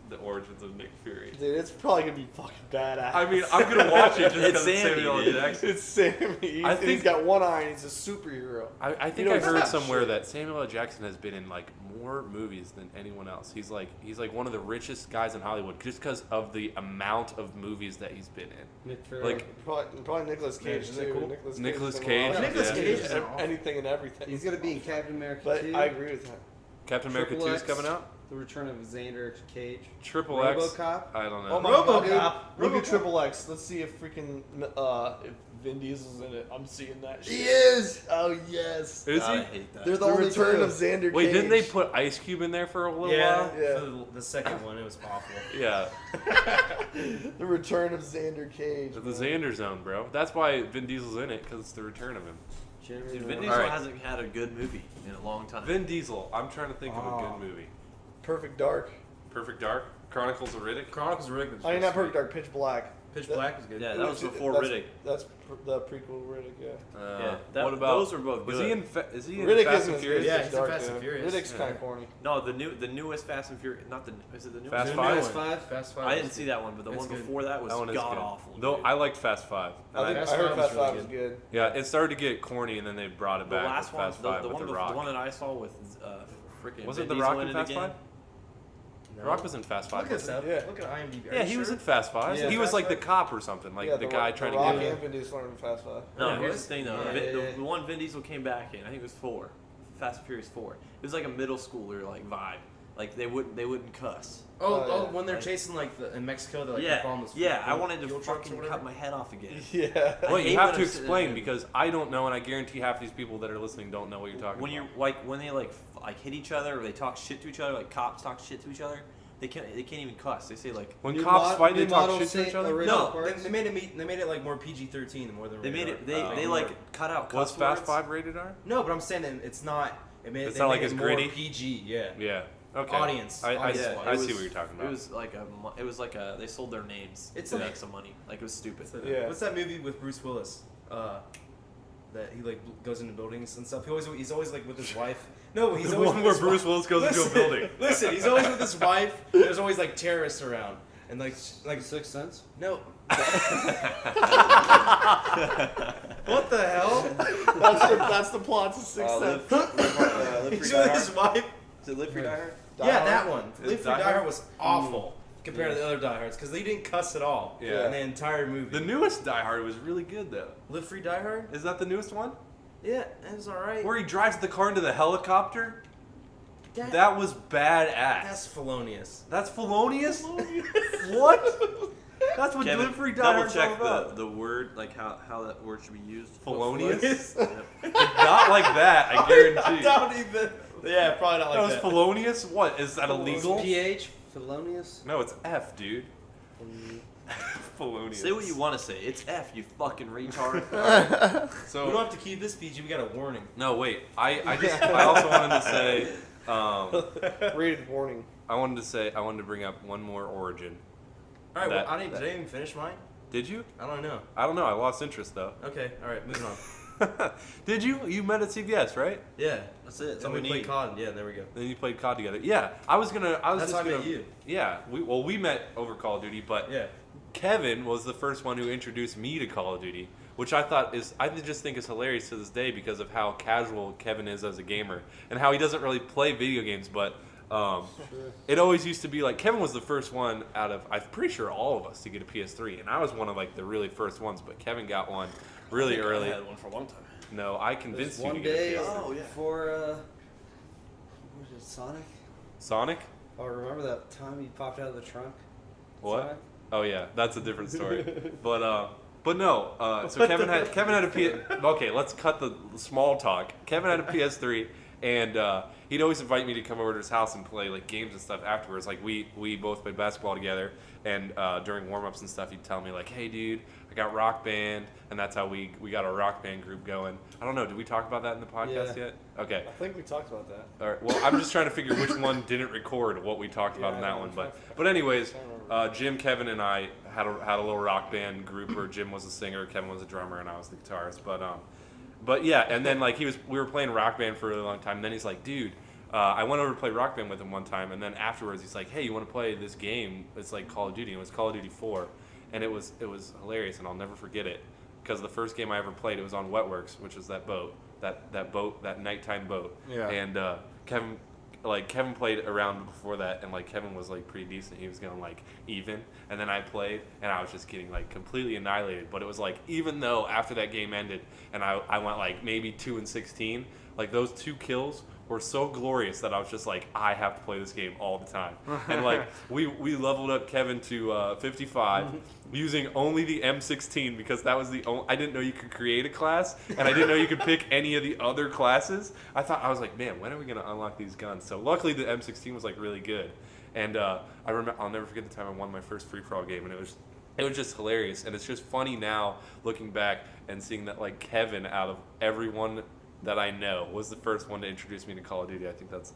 the origins of Nick Fury. Dude, it's probably gonna be fucking badass. I mean, I'm gonna watch it just It's because it's Sammy, Samuel L. dude. Jackson. it's Sammy. I He's think- got one eye and he's a superhero. I think You know, I it's heard not somewhere shit. that Samuel L. Jackson has been in like more movies than anyone else. He's like one of the richest guys in Hollywood just because of the amount of movies that he's been in. Nick Fury. Like Probably Nicolas Cage isn't that too. cool? Nicolas Nicolas Cage. Cage, Nicolas yeah. Cage is awesome. Anything and everything. he's gonna be in Captain America But 2. I agree with that. Captain America Triple 2 is X. coming out. The Return of Xander Cage. Triple X. RoboCop. I don't know. Oh my RoboCop. god, dude. Look at RoboCop. Triple X. Let's see if freaking if Vin Diesel's in it. I'm seeing that shit. He is. Oh yes. Is God, I he? hate that. They're the The only return two. of Xander Wait, Cage. didn't they put Ice Cube in there for a little Yeah, while? Yeah. for the second one, it was awful. Yeah. The return of Xander Cage. The man. Xander Zone, bro. That's why Vin Diesel's in it, because it's the return of him. Jeremy Dude, Vin Renner. Diesel Alright. hasn't had a good movie in a long time. Vin Diesel. I'm trying to think of a Oh. good movie. Perfect Dark. Perfect Dark. Chronicles of Riddick. Chronicles of Riddick. I mean, not Perfect Dark. Pitch Black. Pitch Black was good. Yeah, that was before that's, Riddick. That's the prequel Riddick. Yeah. Yeah, what about? those were both Was good. he in? Is he in Riddick Fast isn't and as Furious? good Yeah, as he's in Dark, Fast and Furious. Riddick's Yeah. kind of corny. No, the newest Fast and Furious. Not the. Is it the newest? Fast The Five? newest Five? Fast Five. I was didn't see good. that one, but the It's one good. before that was That one is god good. awful. Though dude. I liked Fast Five. I heard Fast Fast Five was Five really was good. Yeah, it started to get corny, and then they brought it the back last with one, Fast Five the with one, The the Rock. one that I saw with freaking. Wasn't Vin The Rock Diesel in it Fast again? Five? The Rock was in Fast Five. Look at wasn't that. Yeah. Look at IMDb. he? Yeah, he was in Fast Five. Yeah. He was Fast like the Five? cop or something, like Yeah, the guy trying Rock to get. and Vin Diesel are in Fast Five. No, Yeah. here's the thing though. Yeah, Vin, yeah, yeah. The one Vin Diesel came back in, I think it was 4, Fast and Furious 4. It was like a middle schooler like vibe. Like they wouldn't cuss. Oh, yeah. When they're Like- chasing like in Mexico, they're like yeah, following those yeah. I fuel- wanted to fuel trucks or fucking whatever. cut my head off again. Yeah. Well, I you hate have when to I'm sitting explain there. because I don't know, and I guarantee half these people that are listening don't know what you're talking When about. you're like when they like hit each other or they talk shit to each other, like cops talk shit to each other, they can't even cuss. They say like When New cops mod- fight, they new talk model shit to Saint each other. original No, parts? They made it like more PG-13 more than they made rated it. They R. they like cut out Was cuss Fast words. Five rated R? No, but I'm saying that it's not. It made, It's they not made like it it's more gritty? PG. Yeah. Yeah. Okay. Audience. I Audience see wise. what was- you're talking about. It was like they sold their names It's to a- make some money. Like it was stupid. Yeah. What's that movie with Bruce Willis? That he like goes into buildings and stuff. He's always like with his wife. No, he's The always one with where his Bruce wife. Willis goes into a Listen, building. Listen, he's always with his wife. There's always like terrorists around, and like Sixth Sense. no. What the hell? That's the plot to Sixth Sense. He's with his wife. Is it Live Free Die Hard? Yeah, that one. Is Live Free Die Die Hard? Hard was awful compared to the other Die Hards because they didn't cuss at all. Yeah. In the entire movie. The newest Die Hard was really good though. Live Free Die Hard. Is that the newest one? Yeah, it was alright. Where he drives the car into the helicopter? That was badass. That's felonious. That's felonious? What? That's what Kevin, Live Free Die double Hard's all check about. the word, like how that word should be used. Felonious? Yep. Not like that, I guarantee. Don't even. Yeah, probably not That was like that. felonious? What? Is that illegal? PH. Felonious. No, it's F, dude. Felonious. Say what you want to say. It's F, you fucking retard. We So don't have to keep this PG. We got a warning. no, wait. I also wanted to say Rated warning. I wanted to bring up one more origin. All right. That- Well, did I even finish mine? Did you? I don't know. I don't know. I lost interest though. Okay. All right. Moving on. Did you? You met at CVS, right? Yeah. That's it. That's So all we we played need. COD. Yeah. There we go. Then you played COD together. Yeah, I was That's just how I gonna. met you. Yeah, we met over Call of Duty, but Yeah. Kevin was the first one who introduced me to Call of Duty, which I just think is hilarious to this day because of how casual Kevin is as a gamer and how he doesn't really play video games, but it always used to be like Kevin was the first one out of I'm pretty sure all of us to get a PS3, and I was one of like the really first ones, but Kevin got one really I think early. I had one for a long time. No, I convinced There's you one to get day a PS3. Oh, yeah. before what was it, Sonic? Sonic? Oh, remember that time he popped out of the trunk? What? Sonic? Oh yeah, that's a different story. but no. So Kevin had a PS. Okay, let's cut the small talk. Kevin had a PS3, and he'd always invite me to come over to his house and play like games and stuff afterwards. Like we both played basketball together, and during warm-ups and stuff, he'd tell me like, "Hey, dude, I got Rock Band," and that's how we got our Rock Band group going. I don't know. Did we talk about that in the podcast Yeah. yet? Okay. I think we talked about that. All right. Well, I'm just trying to figure which one didn't record what we talked about Yeah, in I that know one. which But anyways, Jim, Kevin, and I had a little rock band group where Jim was a singer, Kevin was a drummer, and I was the guitarist. But yeah, and then like we were playing Rock Band for a really long time. And then he's like, dude, I went over to play Rock Band with him one time, and then afterwards he's like, "Hey, you want to play this game? It's like Call of Duty." And it was Call of Duty 4, and it was hilarious, and I'll never forget it because the first game I ever played, it was on Wetworks, which is that boat, that nighttime boat. Yeah. And Kevin played around before that, and like Kevin was like pretty decent. He was going like even, and then I played, and I was just getting like completely annihilated. But it was like, even though after that game ended, and I went like maybe 2-16, like those 2 kills were so glorious that I was just like, I have to play this game all the time. And like we leveled up Kevin to 55 using only the M16 because that was the only. I didn't know you could create a class, and I didn't know you could pick any of the other classes. I was like, man, when are we gonna unlock these guns? So luckily the M16 was like really good, and I remember, I'll never forget the time I won my first free for all game, and it was just hilarious. And it's just funny now looking back and seeing that like Kevin, out of everyone that I know, was the first one to introduce me to Call of Duty. I think that's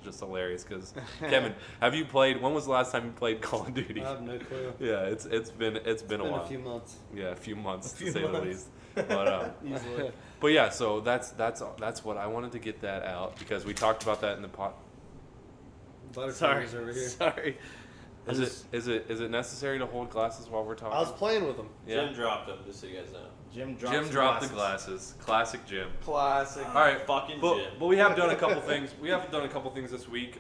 just hilarious because Kevin, have you played? When was the last time you played Call of Duty? I have no clue. Yeah, it's been a while. A few months. Yeah, a few months few to say the months. least. But Easily. but yeah, so that's what I wanted to get that out because we talked about that in the pot. Sorry. Over here. Sorry. Is it necessary to hold glasses while we're talking? I was playing with them. Yeah. Jim dropped them, just so you guys know. Jim Dropped the glasses. Classic Jim. Classic. All right, Fucking but, Jim. but we have done a couple things. We have done a couple things this week.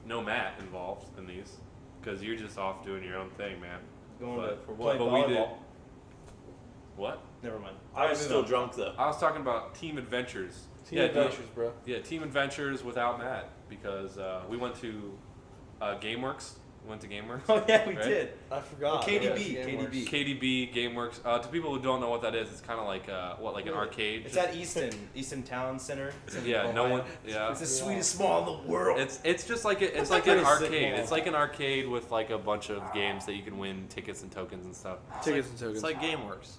No Matt involved in these because you're just off doing your own thing, man. Going But- to play but we did. volleyball. What? Never mind. I was still drunk though. I was talking about Team Adventures. Team Yeah, Adventures, bro. Yeah, Team Adventures without Matt because we went to GameWorks. We went to GameWorks. Oh yeah, we Right? did. I forgot. KDB, Yeah, KDB. KDB, GameWorks. To people who don't know what that is, it's kind of like like an arcade. It's at Easton Town Center. It's in Yeah, no Ohio. one. Yeah. It's the sweetest mall in the world. It's just like it's like an arcade. It's like an arcade with like a bunch of games that you can win tickets and tokens and stuff. Tickets and tokens. It's like GameWorks.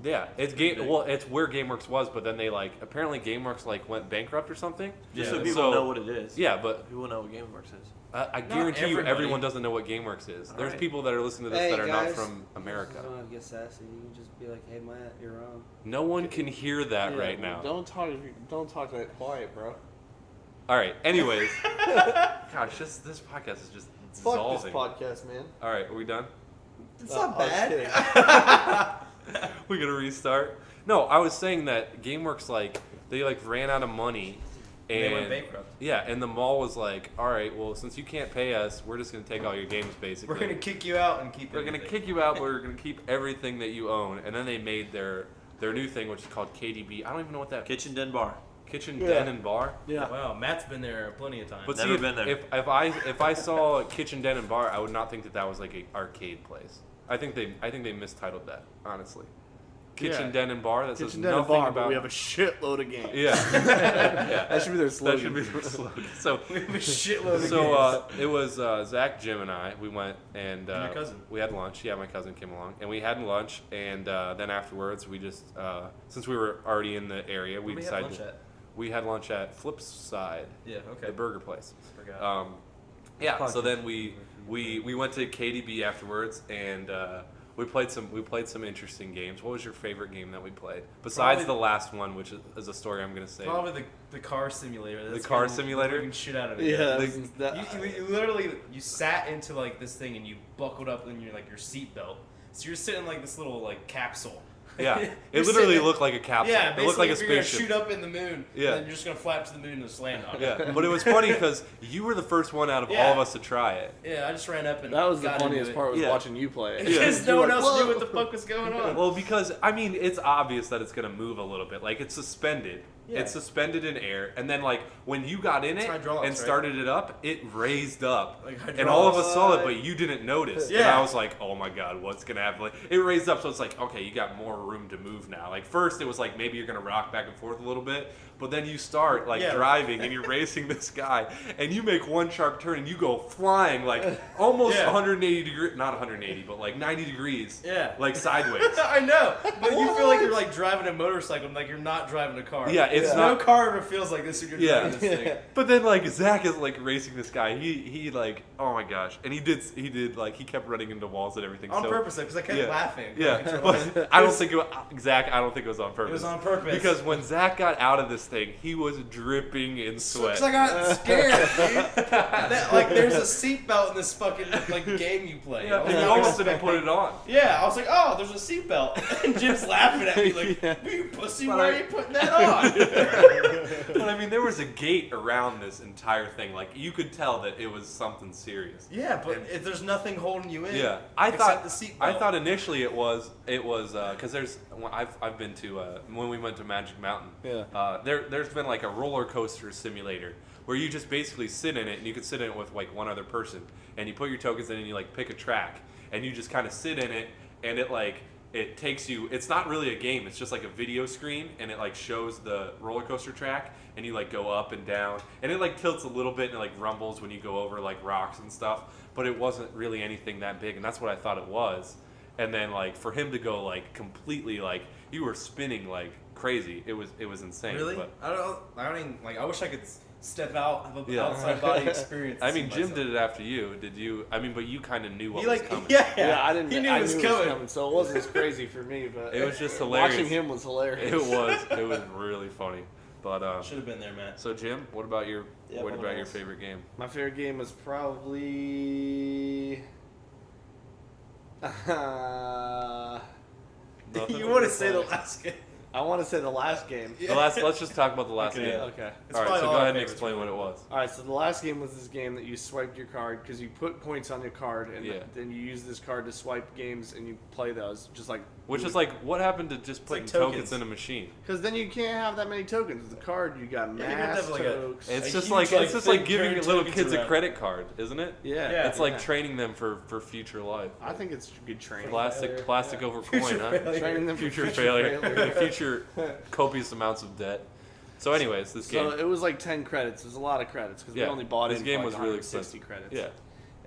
Yeah, it's game. Well, it's where GameWorks was, but then they like apparently GameWorks like went bankrupt or something. Just Yeah, so people know what it is. Yeah, but People know what GameWorks is. I guarantee you, everybody. everyone doesn't know what GameWorks is. There's Alright. people that are listening to this Hey, that are guys. not from America. You don't have to get sassy. You can just be like, "Hey, Matt, you're wrong." No one can hear that Yeah, right now. Don't talk that quiet, bro. All right. Anyways, gosh, this podcast is just Fuck dissolving. this podcast, man. All right, are we done? It's Oh, not I was bad. kidding. We gonna restart? No, I was saying that GameWorks they ran out of money, and They went bankrupt. Yeah, and the mall was like, all right, well, since you can't pay us, we're just gonna take all your games basically. We're gonna kick you out and keep. We're gonna everything. kick you out, but we're gonna keep everything that you own. And then they made their new thing, which is called KDB. I don't even know what that Kitchen Den Bar. kitchen Yeah. den and bar. Yeah. Wow, Matt's been there plenty of times. But Never see, been there. if I saw kitchen den and bar, I would not think that was like an arcade place. I think they mistitled that, honestly. Kitchen Yeah. den and bar. That says Kitchen Den and nothing Bar, about. but we have a shitload of games. Yeah. Yeah. That should be their That slogan. should be their slogan. So, we have a shitload of so games. it was Zach, Jim, and I. We went and your cousin. we had lunch. Yeah, my cousin came along, and we had lunch. And then afterwards, we just since we were already in the area, we Where had decided lunch at? we had lunch at Flipside, Yeah. Okay. the burger place. Forgot. Yeah. So then we went to KDB afterwards, and we played some interesting games. What was your favorite game that we played besides Probably- the last one, which is a story I'm gonna say? Probably the car simulator. That's car kinda simulator? the living shit out of it. Yeah, They- You literally sat into like this thing and you buckled up in your seatbelt. So you're sitting like this little like capsule. Yeah, You're it literally sitting- looked like a capsule. Yeah, it looked like a basically, you're spaceship. gonna shoot up in the moon. Yeah. And then you're just gonna flap to the moon and just land on it. Yeah, but it was funny because you were the first one out of Yeah. all of us to try it. Yeah, I just ran up and That was the got into funniest it. part was Yeah. watching you play it. Because You no were one like, else knew "Whoa." what the fuck was going on. Well, because I mean, it's obvious that it's gonna move a little bit. Like it's suspended. Yeah. It's suspended in air, and then like when you got in It's it hydraulics, and right? started it up, it raised up, Like and all of us saw it, hydraulics. but you didn't notice. And Yeah. I was like, oh my god, what's gonna happen? Like, it raised up, so it's like, okay, you got more room to move now. Like first, it was like maybe you're gonna rock back and forth a little bit, but then you start like Yeah. driving and you're racing this guy, and you make one sharp turn and you go flying like almost Yeah. 180 degrees, not 180, but like 90 degrees, Yeah. like sideways. I know, but you feel like you're like driving a motorcycle, like you're not driving a car. Yeah, it's no not. car ever feels like this when you're Yeah. driving this thing. But then like Zach is like racing this guy. He like, oh my gosh, and he did like he kept running into walls and everything. On so, purpose, because I kept yeah. laughing. Yeah, but I don't think it was, Zach. I don't think it was on purpose. It was on purpose. Because when Zach got out of this thing, he was dripping in sweat. Because I got scared, dude. Like, there's a seatbelt in this fucking like game you play. Yeah, and you almost didn't put it on. Yeah, I was like, oh, there's a seatbelt. And Jim's laughing at me like, you pussy, why are you putting that on? But I mean, there was a gate around this entire thing. Like, you could tell that it was something serious. Yeah, but if there's nothing holding you in. Yeah, except the seatbelt. I thought initially it was because I've been to when we went to Magic Mountain. Yeah. There's been like a roller coaster simulator where you just basically sit in it, and you can sit in it with like one other person, and you put your tokens in and you like pick a track, and you just kind of sit in it, and it takes you. It's not really a game. It's just like a video screen, and it like shows the roller coaster track, and you like go up and down, and it like tilts a little bit and it like rumbles when you go over like rocks and stuff. But it wasn't really anything that big, and that's what I thought it was. And then like for him to go like completely like you were spinning like crazy, it was insane. Really? But, I don't even like. I wish I could step out, have an outside body experience. I mean, see Jim myself. did it after you. Did you? I mean, but you kind of knew what He was like, coming. yeah, I didn't. He knew I it was coming. so it wasn't as crazy for me. But It was just hilarious. Watching him was hilarious. It was really funny. But Should have been there, Matt. so Jim, what about your Yeah, what one about of your those. favorite game? My favorite game was probably. Nothing? You want to say the last game? I want to say the last game. Let's just talk about the last Okay. game. Okay. All right, probably so all go our ahead and favorites, explain what it was. All right. So the last game was this game that you swiped your card because you put points on your card, and Yeah. then you use this card to swipe games, and you play those just like. Which is like, what happened to just putting like tokens tokens. in a machine? Because then you can't have that many tokens. With the card, you got Yeah, you have to mass have, like, tokens. It's A just huge, like like, it's just like thing giving carrying little tokens kids a around. credit card, isn't it? Yeah. It's like training them for future life. I think it's good training. Plastic over coin, Future huh? failure. Training them for Future future failure, future copious amounts of debt. So, anyways, this So game. it was like 10 credits. It was a lot of credits because Yeah, we only bought this it. game for was like really 160 expensive. credits. Yeah.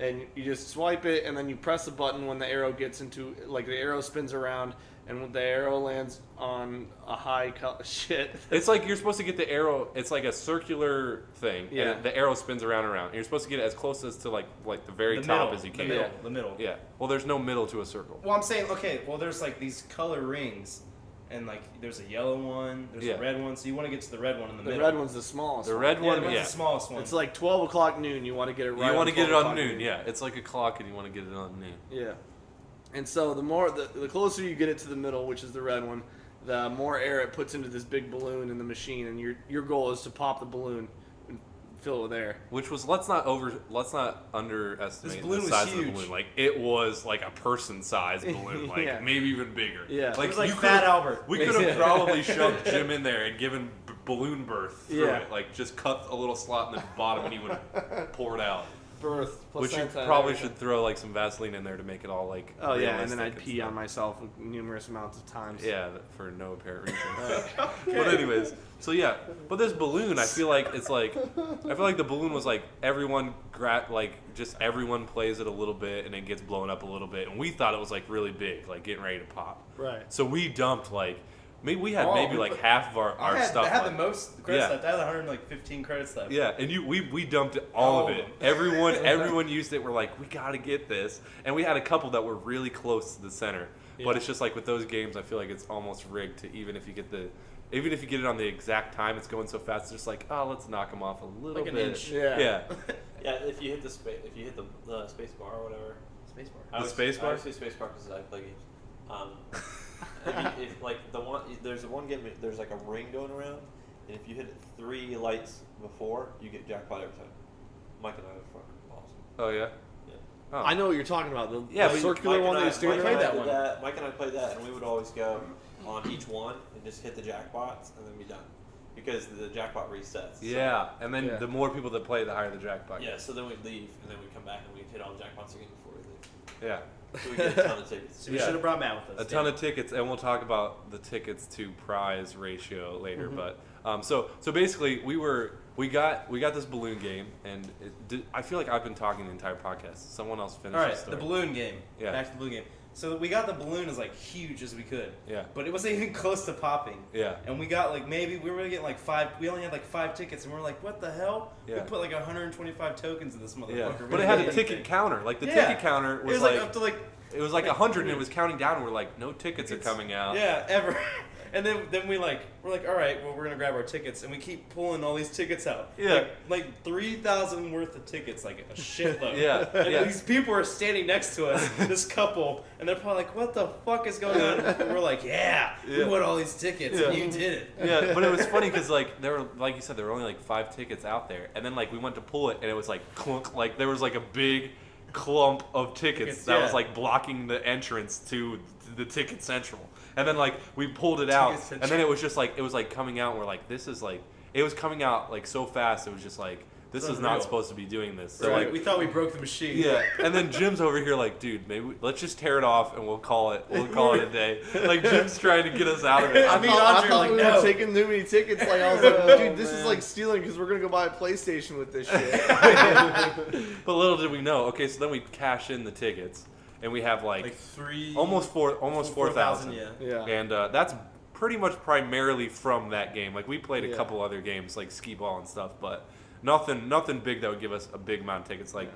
And you just swipe it, and then you press the button when the arrow gets into, like the arrow spins around, and when the arrow lands on a high shit. It's like you're supposed to get the arrow. It's like a circular thing, Yeah. and the arrow spins around and around. And you're supposed to get it as close as to like the very The top middle, as you the can. middle, Yeah. the middle. Yeah. Well, there's no middle to a circle. Well, I'm saying, okay, well, there's like these color rings, and like there's a yellow one, there's Yeah. a red one, so you want to get to the red one in the The middle. red one's the smallest. The one. red Yeah, one, the one's yeah. the smallest one. It's like 12 o'clock noon. You want to get it right. You want to get it 12 on o'clock noon, yeah. It's like a clock, and you want to get it on noon. Yeah. And so the closer you get it to the middle, which is the red one, the more air it puts into this big balloon in the machine, and your goal is to pop the balloon and fill it with air. Which was let's not underestimate This balloon the was size of the huge. balloon. Like it was like a person-sized balloon, like Yeah. maybe even bigger. Yeah. It was like you Fat could've- Albert. We could have probably shoved Jim in there and given balloon birth through Yeah. it. Like just cut a little slot in the bottom and he would pour it out. Birth. Which you placenta, and probably everything. should throw like some Vaseline in there to make it all like. Oh yeah, and then realistic I'd pee stuff. on myself numerous amounts of times. Yeah, for no apparent reason. But anyways, so yeah, but this balloon, I feel like it's like, I feel like the balloon was like everyone just everyone plays it a little bit and it gets blown up a little bit, and we thought it was like really big, like getting ready to pop. Right. So we dumped like, maybe we had Oh, maybe we like put- half of our I stuff. had like- the most credits Yeah. left. I had 115 credits left. Yeah, and we dumped all All of of it. them. Everyone used it. We're like, we gotta get this, and we had a couple that were really close to the center. But it's just like with those games, I feel like it's almost rigged to even if you get it on the exact time, it's going so fast. It's just like, oh, let's knock them off a little Like an bit. inch. Yeah. Yeah. Yeah, if you hit the space bar or whatever. Spacebar. The space bar? I always say space bar because I play games. If like there's one game. There's like a ring going around, and if you hit 3 lights before, you get jackpot every time. Mike and I are fucking awesome. Oh yeah. Yeah. Oh. I know what you're talking about. The Yeah, the but circular Mike one and that I- you steer Mike and played I around. that did one. that. Mike and I played that, and we would always go on each one and just hit the jackpots and then be done because the jackpot resets. So- Yeah, and then Yeah. the more people that play, the higher the jackpot. Yeah. So then we'd leave, and then we'd come back and we'd hit all the jackpots again before we leave. Yeah. So we get a ton of tickets. So we Yeah. should have brought Matt with us. A ton of tickets, and we'll talk about the tickets to prize ratio later. But so basically, we got this balloon game, and I feel like I've been talking the entire podcast. Someone else finish All right, the story. the balloon game. Yeah. Back to the balloon game. So we got the balloon as like huge as we could. Yeah. But it wasn't even close to popping. Yeah. And we got like we were gonna get like 5. We only had like 5 tickets, and we're like, what the hell? Yeah. We put like 125 tokens in this motherfucker. Yeah, We but it didn't had get a ticket anything. counter. Like the Yeah. ticket counter It was, was like up to like it was like 100, and it was counting down. And we're like, no tickets are It's- coming out. yeah ever. And then we're like, all right, well, we're gonna grab our tickets, and we keep pulling all these tickets out. Yeah. Like 3,000 worth of tickets, like a shitload. Yeah, And yeah. these people are standing next to us, this couple, and they're probably like, what the fuck is going on? And we're like, yeah, we won all these tickets, and Yeah. you did it. Yeah, but it was funny because like there were, like you said, there were only like 5 tickets out there, and then like we went to pull it, and it was like clunk, like there was like a big clump of tickets that was yeah. like blocking the entrance to the Ticket Central, and then like we pulled it out, and then it was just like it was like coming out, and we're like, this is like it was coming out like so fast, it was just like this It's is not unreal. supposed to be doing this. So So like we thought we broke the machine. yeah, and then Jim's over here like, dude, maybe let's just tear it off and we'll call it a day. Like Jim's trying to get us out of it. I mean, I Andre, thought like, we no. were taking too many tickets. Like I was like, dude, this is like stealing because we're gonna go buy a PlayStation with this shit. But little did we know. Okay, so then we cash in the tickets, and we have like almost 4,000. Yeah. Yeah. And that's pretty much primarily from that game. Like we played a Yeah. couple other games like skee ball and stuff, but nothing big that would give us a big amount of tickets. Like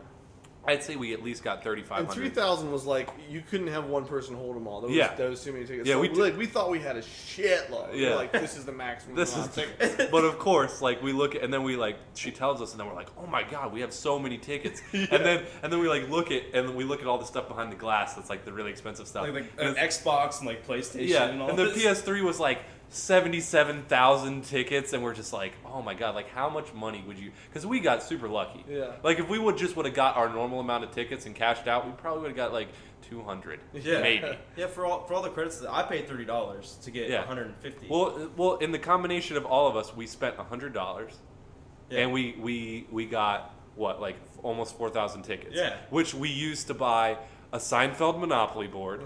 I'd say we at least got And 3,500. 3,000 was like you couldn't have one person hold them all. There was too many tickets. Yeah, so we we thought we had a shitload. Yeah. We're like this is the maximum. This amount is, of tickets. but of course, like we look at, and then we like, she tells us, and then we're like, oh my god, we have so many tickets, and then we like look at, and we look at all the stuff behind the glass that's like the really expensive stuff. Like And an it's- Xbox and like PlayStation yeah, and all and the this. PS3 was like 77,000 tickets, and we're just like, oh my god, like how much money would you? Because we got super lucky. Yeah. Like if we would have got our normal amount of tickets and cashed out, we probably would have got like 200, Yeah. maybe. Yeah, for all the credits, I paid $30 to get Yeah. 150. Well, in the combination of all of us, we spent $100, Yeah. and we got what, like almost 4,000 tickets. Yeah. Which we used to buy a Seinfeld Monopoly board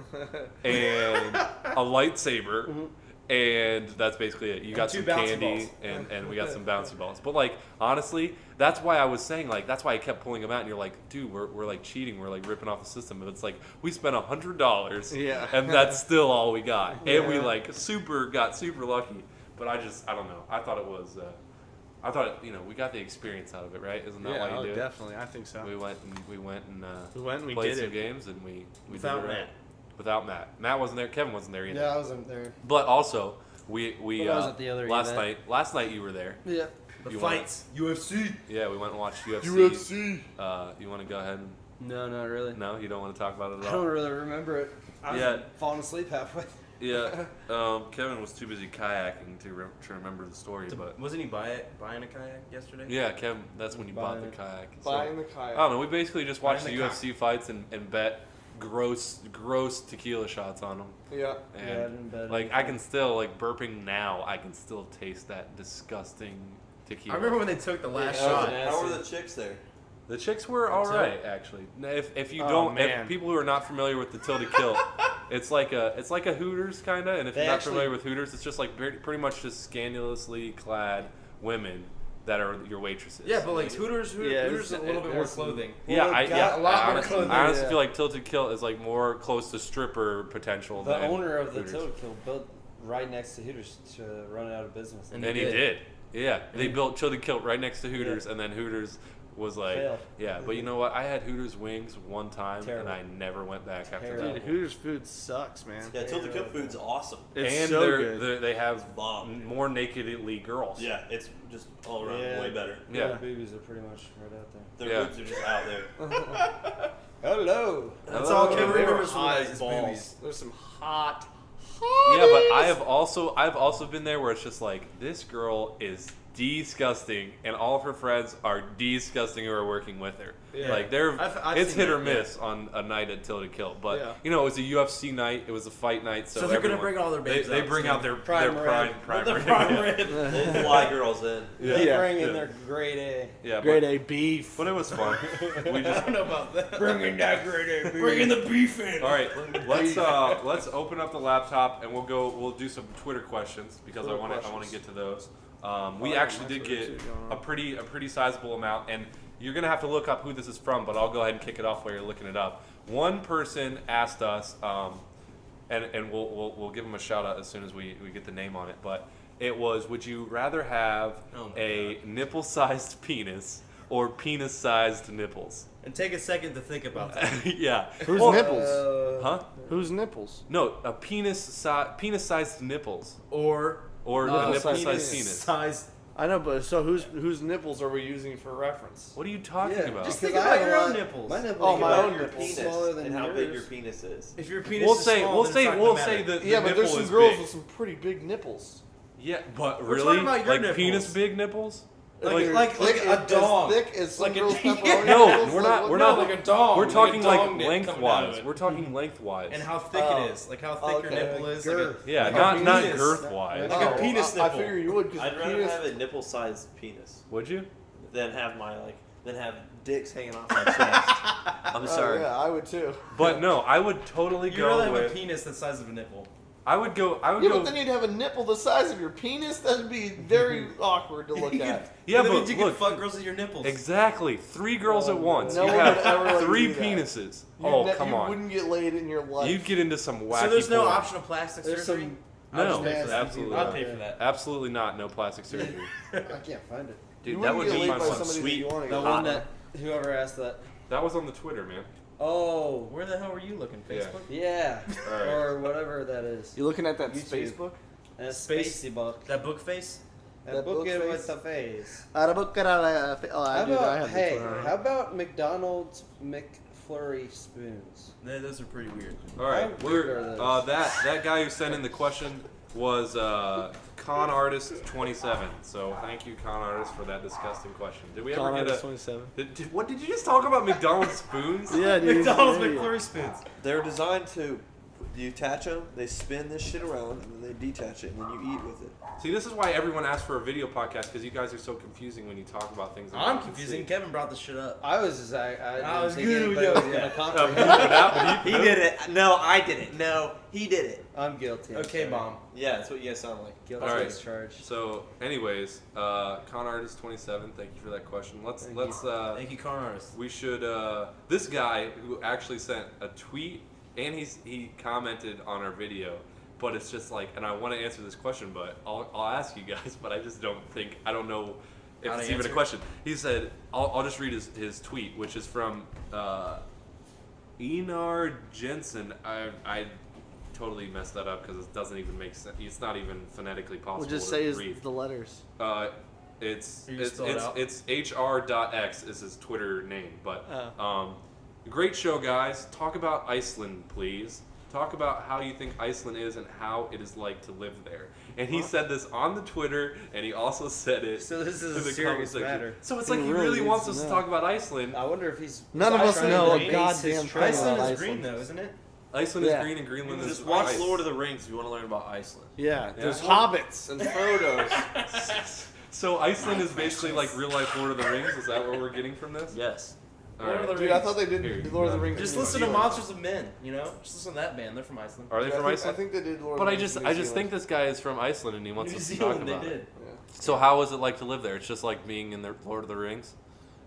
and a lightsaber. And that's basically it. You got two some bouncy candy balls. and we got some bouncy balls. But like honestly, that's why I was saying like that's why I kept pulling them out. And you're like, dude, we're like cheating. We're like ripping off the system. But it's like we spent $100, Yeah. and that's still all we got. And we Yeah. like got super lucky. But I don't know. I thought it was. We got the experience out of it, right? Isn't that Yeah, why you do it? definitely. I think so. We went and We went and we played did some it. games, and we Without did it right. Matt. Without Matt. Matt wasn't there. Kevin wasn't there either. Yeah, I wasn't there. But also, we But I was at the other last event. night you were there. Yeah. The You fights, UFC. Yeah, we went and watched UFC. UFC. You want to go ahead and No, not really. no? You don't want to talk about it I at don't all. really remember it. I was Yeah. falling asleep halfway. Yeah. Kevin was too busy kayaking to remember the story, but Wasn't he buying a kayak yesterday? yeah, Kevin. That's when you bought the Buying it. kayak. So- Buying the kayak. I don't know. We basically just watched the Buying the UFC fights and bet gross tequila shots on them. Yeah. And Yeah, I didn't bet like I anything. can still like burping now. I can still taste that disgusting tequila. I remember when they took the last Yeah, that was shot. nasty. How were the chicks there? The chicks were all So- right, actually. Now, if you Oh, don't, man. if people who are not familiar with the Tilted Kilt, it's like a Hooters kind of. And if They you're not actually- familiar with Hooters, it's just like pretty much just scandalously clad women that are your waitresses. Yeah, but like Hooters Yeah, is a little bit more there's some- clothing. Yeah, Well, I they got yeah, a lot I more honestly, clothing, I honestly yeah. feel like Tilted Kilt is like more close to stripper potential. The than owner of the Hooters. Tilted Kill built right next to Hooters to run it out of business. And he did. Yeah, they built Tilted Kilt right next to Hooters, and then Hooters was like, Failed. yeah. But you know what? I had Hooters wings one time, Terrible. and I never went back after Terrible. Dude, that. Hooters food sucks, man. Yeah, Tilted Kilt food's awesome. It's And so good. they have bomb. more nakedly girls. Yeah, it's just all around Yeah. way better. Yeah. Their boobies are pretty much right out there. Their Yeah. boobs are just out there. Hello. That's all Kevin They were remembers from hot the as guys' balls. movies. There's some hot. Yeah, but I've also been there where it's just like this girl is disgusting, and all of her friends are disgusting who are working with her. Yeah. Like they're I've it's seen hit or that, yeah. miss on a night at Tilted Kilt, but Yeah. you know it was a UFC night, it was a fight night, so So they're gonna everyone- bring all their babes They out, bring so- out their Prime prime rib. The rib. prime Yeah. rib. We'll fly girls in. They Yeah. bring in Yeah. their grade A. Yeah, Grade but, A beef. but it was fun. We I just don't know about that. Bringing that grade A. Bringing the beef in. all right. Let's open up the laptop and we'll do some Twitter questions because I want to get to those. We yeah, actually my did Twitter get too going on. a pretty sizable amount, and you're gonna have to look up who this is from, but I'll go ahead and kick it off while you're looking it up. One person asked us, and we'll give him a shout out as soon as we get the name on it, but it was, would you rather have Oh my a nipple-sized penis or penis-sized nipples? And take a second to think about that. Yeah. Whose Well, nipples? Huh? Whose nipples? No, a penis-sized nipples. Or Or a nipple-sized nipple-sized penis. size. I know, but so whose nipples are we using for reference? What are you talking Yeah, about? Just because think I about have your a own lot- nipples. My nipples Oh, are my about own your nipples. smaller than and how yours. big your penis is. If your penis We'll is say small, we'll then say it's not we'll gonna say matter. the Yeah, but nipple there's some is girls big. with some pretty big nipples. Yeah, but We're really, talking about your like nipples. penis big nipples? Like a dog. As thick as some Like a- girls' pepperoni Yeah. No, nipples? we're Like, not. what- We're No, not. like a dog. We're like talking a like dog nip coming out lengthwise. of it. We're talking lengthwise. And how thick Oh. it is. Like how thick your Okay. nipple is. Girth. Yeah, like not a not penis. girth-wise. Like a penis I nipple. figure you would because I'd rather penis. have a nipple-sized penis Would you? than have dicks hanging off my chest. I'm sorry. Oh, yeah, I would too. But no, I would totally You'd rather go have a with. penis the size of a nipple. I would go. I would Yeah, go. but then you'd have a nipple the size of your penis. That'd be very awkward to look at. Yeah, that but means you look, can fuck girls with your nipples. exactly 3 girls at once. No you one have would ever let you 3 do that. penises. You Oh, ne- come you on. wouldn't get laid in your life. You'd get into some wacky. So there's no porn. optional plastic There's surgery? some. No, I'll pay for that. absolutely I'll not. pay for that. Absolutely not. No plastic surgery. I can't find it. You Dude, that wouldn't would get be laid my by fun. somebody Sweet. that you want to The get one laid that whoever asked that. That was on the Twitter, man. Oh, Where the hell were you looking? Yeah. Facebook? yeah, Alright. or whatever that is. You looking at that YouTube. space book? A Space- spacey book. That book face? That book book it face? with the face. Oh, How I do. I about have hey? the Twitter. How about McDonald's McFlurry spoons? Those are pretty weird. All right, How weird we're are those? that guy who sent in the question was Con Artist 27. So thank you, Con Artist, for that disgusting question. Did we ever get a? 27. What did you just talk about? McDonald's spoons? Yeah, dude. McDonald's yeah, yeah. McFlurry spoons. They're designed to. You attach them, they spin this shit around, and then they detach it, and then you eat with it. See, this is why everyone asks for a video podcast because you guys are so confusing when you talk about things. that I'm you can confusing. see. Kevin brought this shit up. I was just I I was didn't think good anybody with was that. gonna comprehend. He did it. No, I did it. No, he did it. I'm guilty. I'm Okay, sorry. bomb. Yeah, that's what you guys sound like. Guilty All right. as charged. So, anyways, Con Artist 27. Thank you for that question. Let's Thank you, Con Artist. we should this guy who actually sent a tweet and he commented on our video, but it's just like, and I want to answer this question, but I'll ask you guys, but I just don't know if How to it's even a answer? question. He said, I'll just read his tweet, which is from Einar Jensen. I totally messed that up because it doesn't even make sense. It's not even phonetically possible We'll just to say read. the letters. It's You just spell it out? it's hr.x is his Twitter name, but great show, guys. Talk about Iceland, please. Talk about how you think Iceland is and how it is like to live there. And he said this on the Twitter, and he also said it. So this is in a the serious comment section. matter. So it's He like he really really needs wants to us to know. talk about Iceland. I wonder if he's. None of us trying to know a base goddamn his thing trust Iceland about is Iceland. green though, isn't it? Iceland is Yeah. green and Greenland Just is watch ice. Lord of the Rings if you want to learn about Iceland. Yeah, Yeah. there's hobbits and Frodos. So Iceland is basically like real life Lord of the Rings. Is that what we're getting from this? Yes. All Lord of right. the Dude, I Rings. thought they did Here, Lord of the no. Rings. Just in New listen to Zealand. Monsters of Men, you know? Just listen to that band. They're from Iceland. Are they from I Iceland? think they did Lord But of I the Rings. just in I New just think Zealand. this guy is from Iceland and he wants New us to Zealand, talk they about it. did. Yeah. So how is it like to live there? It's just like being in the Lord of the Rings.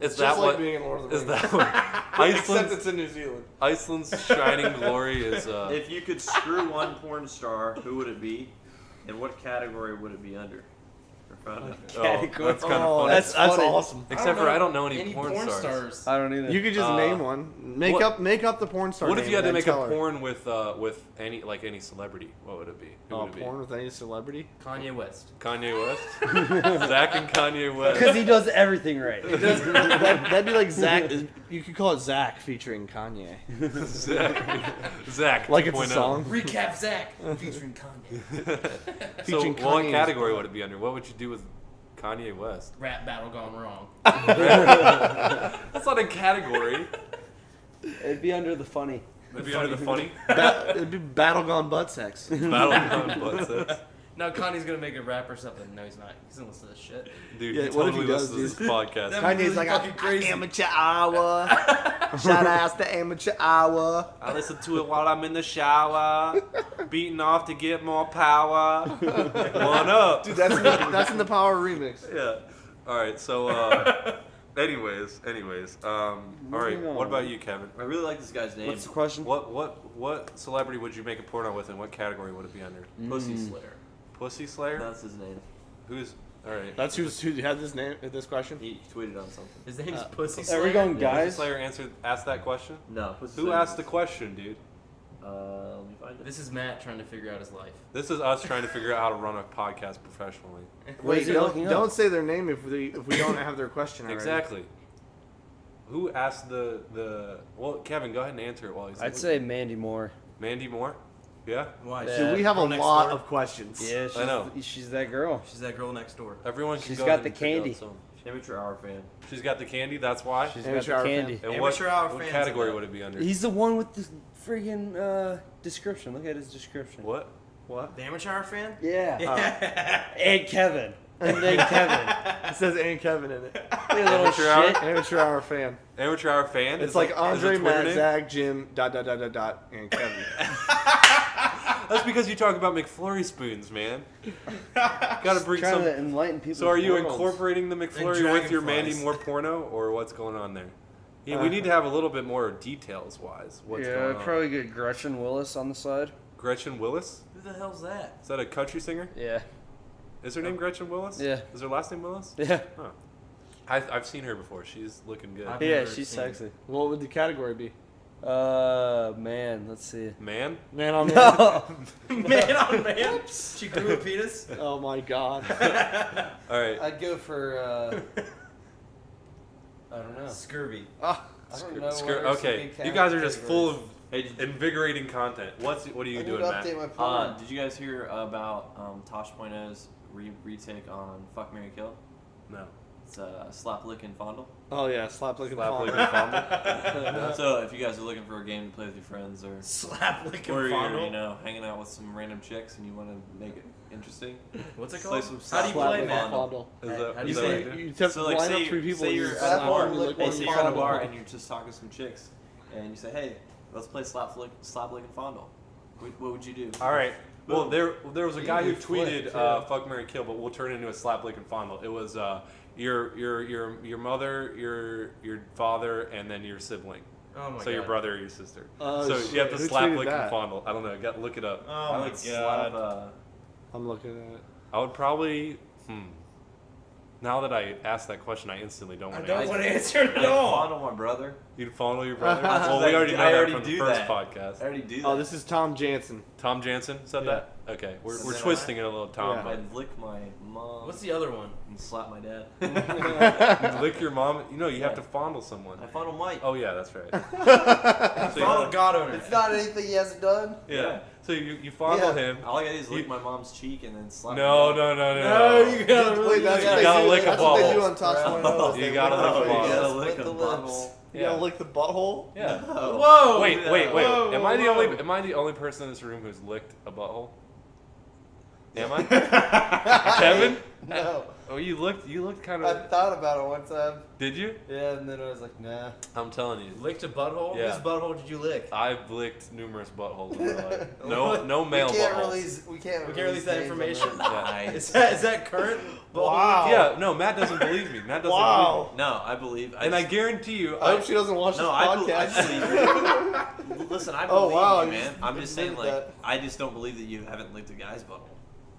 Is It's that just what? like being in Lord of the Is Rings. that what? Except Iceland's it's in New Zealand. Iceland's shining glory is. If you could screw one porn star, who would it be, and what category would it be under? Or found out. Oh, that's kind of Oh, funny. that's funny. awesome. Except for I don't know any porn stars. stars. I don't either. You could just name one. Make up the porn star. What if name you had to and make a tell her. porn with any celebrity? What would it be? Who Oh, would it be? porn with any celebrity? Kanye West. Kanye West. Zach and Kanye Because West. he does everything right. That'd be like Zach. You could call it Zach featuring Kanye. Zach. Like it's a 2.0. song. Recap Zach featuring Kanye. So Featuring what Kanye's category porn. would it be under? What would you do with Kanye West? Rap battle gone wrong. That's not a category. It'd be under the funny. It'd be under the funny. It'd be Battle Gone Butt Sex. Battleground butt sex. Now Kanye's gonna make a rap or something. No, he's not. He's gonna listen to this shit. Dude, Yeah, he what if he totally does, listens to this podcast. That- Kanye's like, Fucking crazy. amateur hour. Shout out to amateur hour. I listen to it while I'm in the shower, beating off to get more power. One up. Dude, that's in the Power remix. Yeah. All right. So, anyways. All right. Moving What on. about you, Kevin? I really like this guy's name. What's the question? What celebrity would you make a porno with, and what category would it be under? Pussy Slayer. Pussy Slayer. That's his name. Who's All right. That's who had this question. He tweeted on something. His name's Pussy Are Slayer. we going Pussy guys? Slayer asked that question. No. Who asked the question, dude? Let me find it. This is Matt trying to figure out his life. This is us trying to figure out how to run a podcast professionally. What is he looking up? Don't say their name if we don't have their question already. Exactly. Who asked the? Well, Kevin, go ahead and answer it while he's. I'd say Mandy Moore. Mandy Moore. Yeah. Why? Yeah. Dude, we have a Girl next lot door? of questions. Yeah, she's, I know. she's that girl. She's that girl next door. Everyone can She's go got ahead the and pick out candy. some. Amateur hour fan. She's got the candy. That's why. She's Amateur got hour the fan. candy. And Amateur hour what fans category of would it be under? He's the one with the friggin' description. Look at his description. What? What? The amateur hour fan? Yeah. And Kevin. And then Kevin. It says and Kevin in it. You little Amateur hour? shit. Amateur hour fan. Amateur hour fan. It's Is like that- Andre, is it Twitter Matt, name? Zach, Jim, ... and Kevin. That's because you talk about McFlurry spoons, man. Got to bring Trying some. to enlighten people. So are you incorporating the McFlurry And with your Mandy dragonflies. Moore porno, or what's going on there? Yeah, we need to have a little bit more details wise. What's Yeah, going I'd on? probably get Gretchen Willis on the side. Gretchen Willis? Who the hell's that? Is that a country singer? Yeah. Is her name Gretchen Willis? Yeah. Is her last name Willis? Yeah. Huh. I've seen her before. She's looking good. I've Yeah, never she's seen sexy. What would the category be? Man, let's see. Man? Man on man. No. Man on man. She grew a penis. Oh my god. All right. I'd go for, I don't know. Scurvy. Ah, I don't know. Okay, you guys are just full of invigorating content. What are you doing, Matt? update my plan. Did you guys hear about Tosh.0's retake on Fuck, Marry, Kill? No. It's Slap, Lick, and Fondle. oh yeah, slap like a Slap, fawn. lick, and fondle. So if you guys are looking for a game to play with your friends, or Slap, lick, or and you're fondle. hanging out with some random chicks and you want to make it interesting, What's it play called? some How do you Slap, play Lick, that? and Fondle. Is How that, do is you that say- what you do? You have to line say up three people. say you you're slap at a bar, one, you lick one, say you you're at a fondle. bar and you're just talking to some chicks, and you say, "Hey, let's play Slap, Lick, and Fondle." What would you do? All right. Well, there was a guy who do flick, tweeted too. "fuck, marry, kill," but we'll turn it into a slap, lick, and fondle. It was your mother, your father, and then your sibling. Oh my So god. your brother or your sister. Oh, So you have to shit. Who slap, tweeted lick, that? and fondle. I don't know. Look it up. Oh I my would god. slap. I'm looking at it. I would probably. Now that I asked that question, I instantly don't I want don't to. want to answer it at I'd all. fondle my brother. You'd fondle your brother. That's Well, what we already know I that already from the do first that. podcast. I already do that. Oh, this is Tom Jansen. Tom Jansen said Yeah. that. Okay, we're And then twisting it a little, Tom. Yeah. I'd lick my mom. What's the other one? And slap my dad. But lick your mom. You know, you have to fondle someone. I fondle Mike. Oh yeah, that's right. So Follow God owner. It's not anything he hasn't done. yeah. So you fondle him. All I gotta do is lick You- my mom's cheek and then slap. No, my no, dad. no, no. you gotta Wait, really that's You what they gotta do. lick a That's what they do butthole. on Tosh 1.0. You gotta lick a Oh, butthole. you gotta Lick lick the a lips. butthole. You gotta lick the butthole? Yeah. Whoa! Wait. Whoa, Am I the whoa. am I the only person in this room who's licked a butthole? Am I? Kevin? No. Oh, you looked kind I of. thought about it one time. Did you? Yeah, and then I was like, nah. I'm telling you. Licked a butthole? Yeah. Whose butthole did you lick? I've licked numerous buttholes in my life. No male we can't buttholes. release. We can't release that names on information? Yeah. Is that current? Wow. Yeah, no, Matt doesn't believe me. Matt doesn't Wow. No, I believe. believe me. And I guarantee you, I hope she doesn't watch No, this I podcast. believe you. Listen, I Oh, believe wow, you, you man. just I'm just saying, admitted like, that. I just don't believe that you haven't licked a guy's butthole.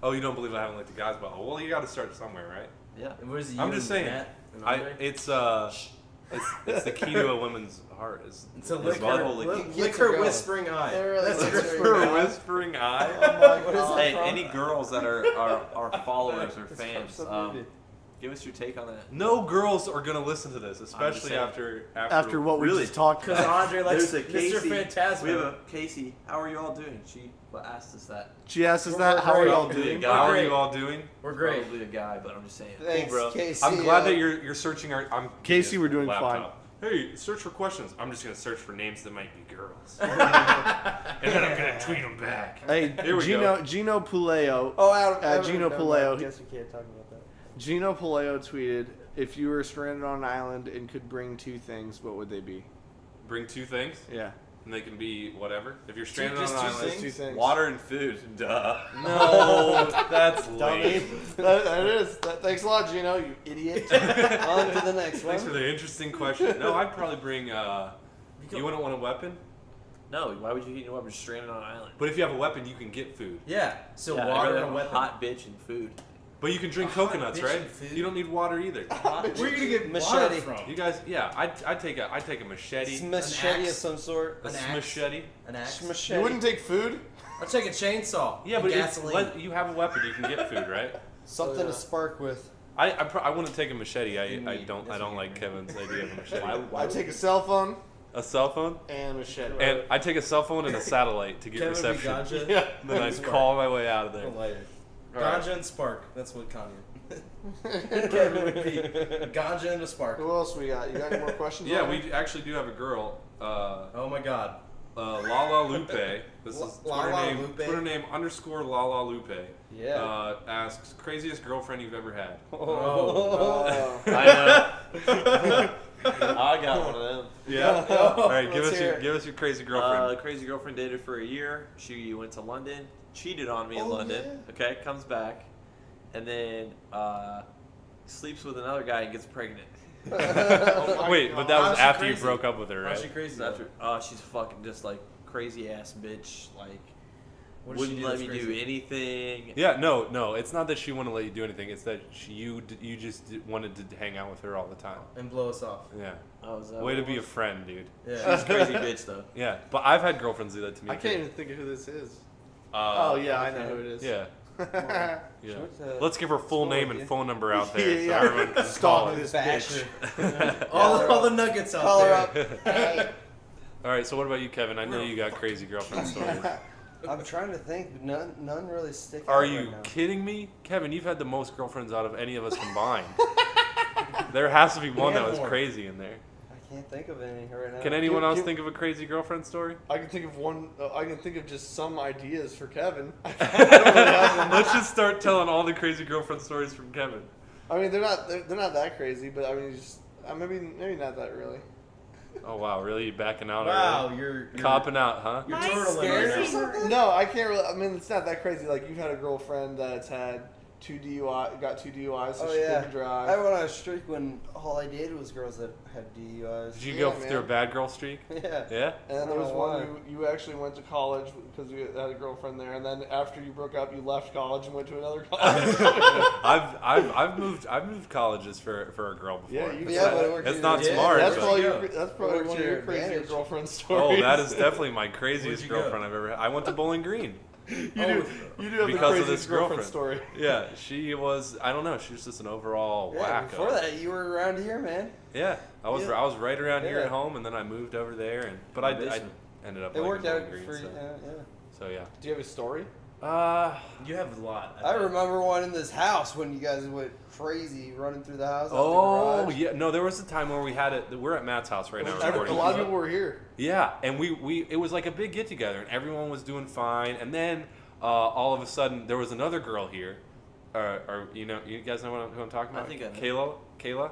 oh, you don't believe I haven't licked a guy's butthole. Well, you got to start somewhere, right? Yeah. Where's you? I'm just saying. Matt and Andre? It's the key to a woman's heart is To His lick her, butthole licking. lick Gets her her going. whispering eye. They really That's gets her her for a going. whispering eye. What is that Hey, from? any girls that are followers or It's from fans, some movie. give us your take on that. No girls are gonna listen to this, just especially saying. After what we Really? just talked Because about. Andre likes There's a Mr. Casey. Phantasmo. We have a Casey. How are you all doing? She asked us that. She asked us We're that. How are great. y'all Probably a doing? guy. How are Great. you all doing? We're great. Probably a guy, but I'm just saying. Thanks, Cool, bro. Casey. I'm glad that you're searching our. I'm Casey, we're doing laptop. Hey, search for questions. I'm just gonna search for names that might be girls, and then I'm gonna tweet them back. Hey, Here we Gino Puleo. Oh, Adam, Gino never Puleo. mind. Guess we can't talk about that. Gino Puleo tweeted, "If you were stranded on an island and could bring two things, what would they be?" Bring two things, Yeah. and they can be whatever. If you're stranded just on an two island, things? Two things. Water and food. Duh. no, that's Dummy. lame. that is. Thanks a lot, Gino. You idiot. On to the next one. Thanks for the interesting question. No, I'd probably bring. You wouldn't want a weapon, No, why would you get your weapon stranded on an island? but if you have a weapon, you can get food. Yeah. So Yeah, I'd water rather and a have weapon. hot bitch and food. But you can drink coconuts, bitch right? and food. You don't need water either. Where are you gonna get Machete. water from? You guys, yeah, I'd take a machete, Machete of axe? some sort. a An axe? machete. An axe? Machete. You wouldn't take food? I'll take a chainsaw. Yeah, and but it's, gasoline. you have a weapon, you can get food, right? Something Yeah. to spark with. I wouldn't take a machete. I Meat. don't That's what like you Kevin's idea of a machete. I'd take a cell phone A cell phone, and a machete. and I take a cell phone and a satellite to get Kevin would be reception. ganja. Yeah. Then I'd Spark. call my way out of A there. lighter. All right. Ganja and spark. That's what Kanye. Kevin would be ganja and a spark. Who else we got? You got any more questions? Yeah, on we it? actually do have a girl. Oh my God. Lala Lupe. This is Twitter Lala name. Lupe? Twitter name _ Lala Lupe. Yeah. Asks craziest girlfriend you've ever had. Oh. I know. I got one of them. Yeah. All right, give Let's us hear it. your crazy girlfriend. Crazy girlfriend dated for a year. She went to London, cheated on me in Oh, London. Okay, comes back, and then sleeps with another guy and gets pregnant. Oh my Wait, but that was How's she after you crazy? broke up with her, How's right? she crazy? So though? after, she's fucking just like crazy ass bitch. Like What did she wouldn't do let that's me do crazy? anything. Yeah, no, it's not that she wouldn't let you do anything. It's that you just wanted to hang out with her all the time. And blow us off. Yeah. Oh, is that Way what to it be a was? friend, dude. Yeah. She's a crazy bitch though. Yeah, but I've had girlfriends do that to me. I too. can't even think of who this is. Uh, Oh yeah, I know who it is. Yeah. Yeah. Yeah. went to Let's give her full school name with and you. phone number out there Yeah, so everyone can call Stalk her. this Bash bitch. her. all the nuggets out Call her there. up. Hey. All right, so what about you, Kevin? I know you got crazy girlfriend stories. I'm trying to think, but none really stick Are out you right now. kidding me? Kevin, you've had the most girlfriends out of any of us combined. There has to be one that And was more. crazy in there. I can't think of any right now. Can anyone Can- else can- think of a crazy girlfriend story? I can think of one. I can think of just some ideas for Kevin. I don't really have one. Let's just start telling all the crazy girlfriend stories from Kevin. I mean, they're not that crazy, but I mean, just maybe not that really. Oh wow, really? You backing out Wow, already? you're Copping out, huh? You're Am I turtling scared right or now. something? No, I can't really. I mean, it's not that crazy. Like you've had a girlfriend that's had got two DUIs, so Oh she yeah. couldn't drive. I went on a streak when all I dated was girls that had DUIs. Did you Yeah, go man. through a bad girl streak? Yeah. Yeah. And then I there was don't know one you actually went to college because you had a girlfriend there, and then after you broke up, you left college and went to another college. I've moved colleges for a girl before. Yeah, you- Yeah, but it worked It's to not your- smart. that's but- probably Where'd you that's probably Where'd one you of your go? crazier Advantage. girlfriend Oh, stories. that is definitely my craziest Where'd you go? girlfriend I've ever had. I went to Bowling Green. you do have Because the of craziest this girlfriend girlfriend. story. Yeah, she was. I don't know. She was just an overall Yeah, wacko. before that, you were around here, man. Yeah, I was. Yeah. I was right around here Yeah. at home, and then I moved over there, and but My I basement. ended up. It liking worked out Bowling Green, for so, you. Yeah. so yeah. Do you have a story? You have a lot. I remember one in this house when you guys went crazy running through the house. out the Oh garage. yeah, no, there was a time where we had it. We're at Matt's house right now A recording. lot of people were here. Yeah, and we it was like a big get together, and everyone was doing fine. And then all of a sudden, there was another girl here. Or you guys know who I'm talking about? I think I know. Kayla.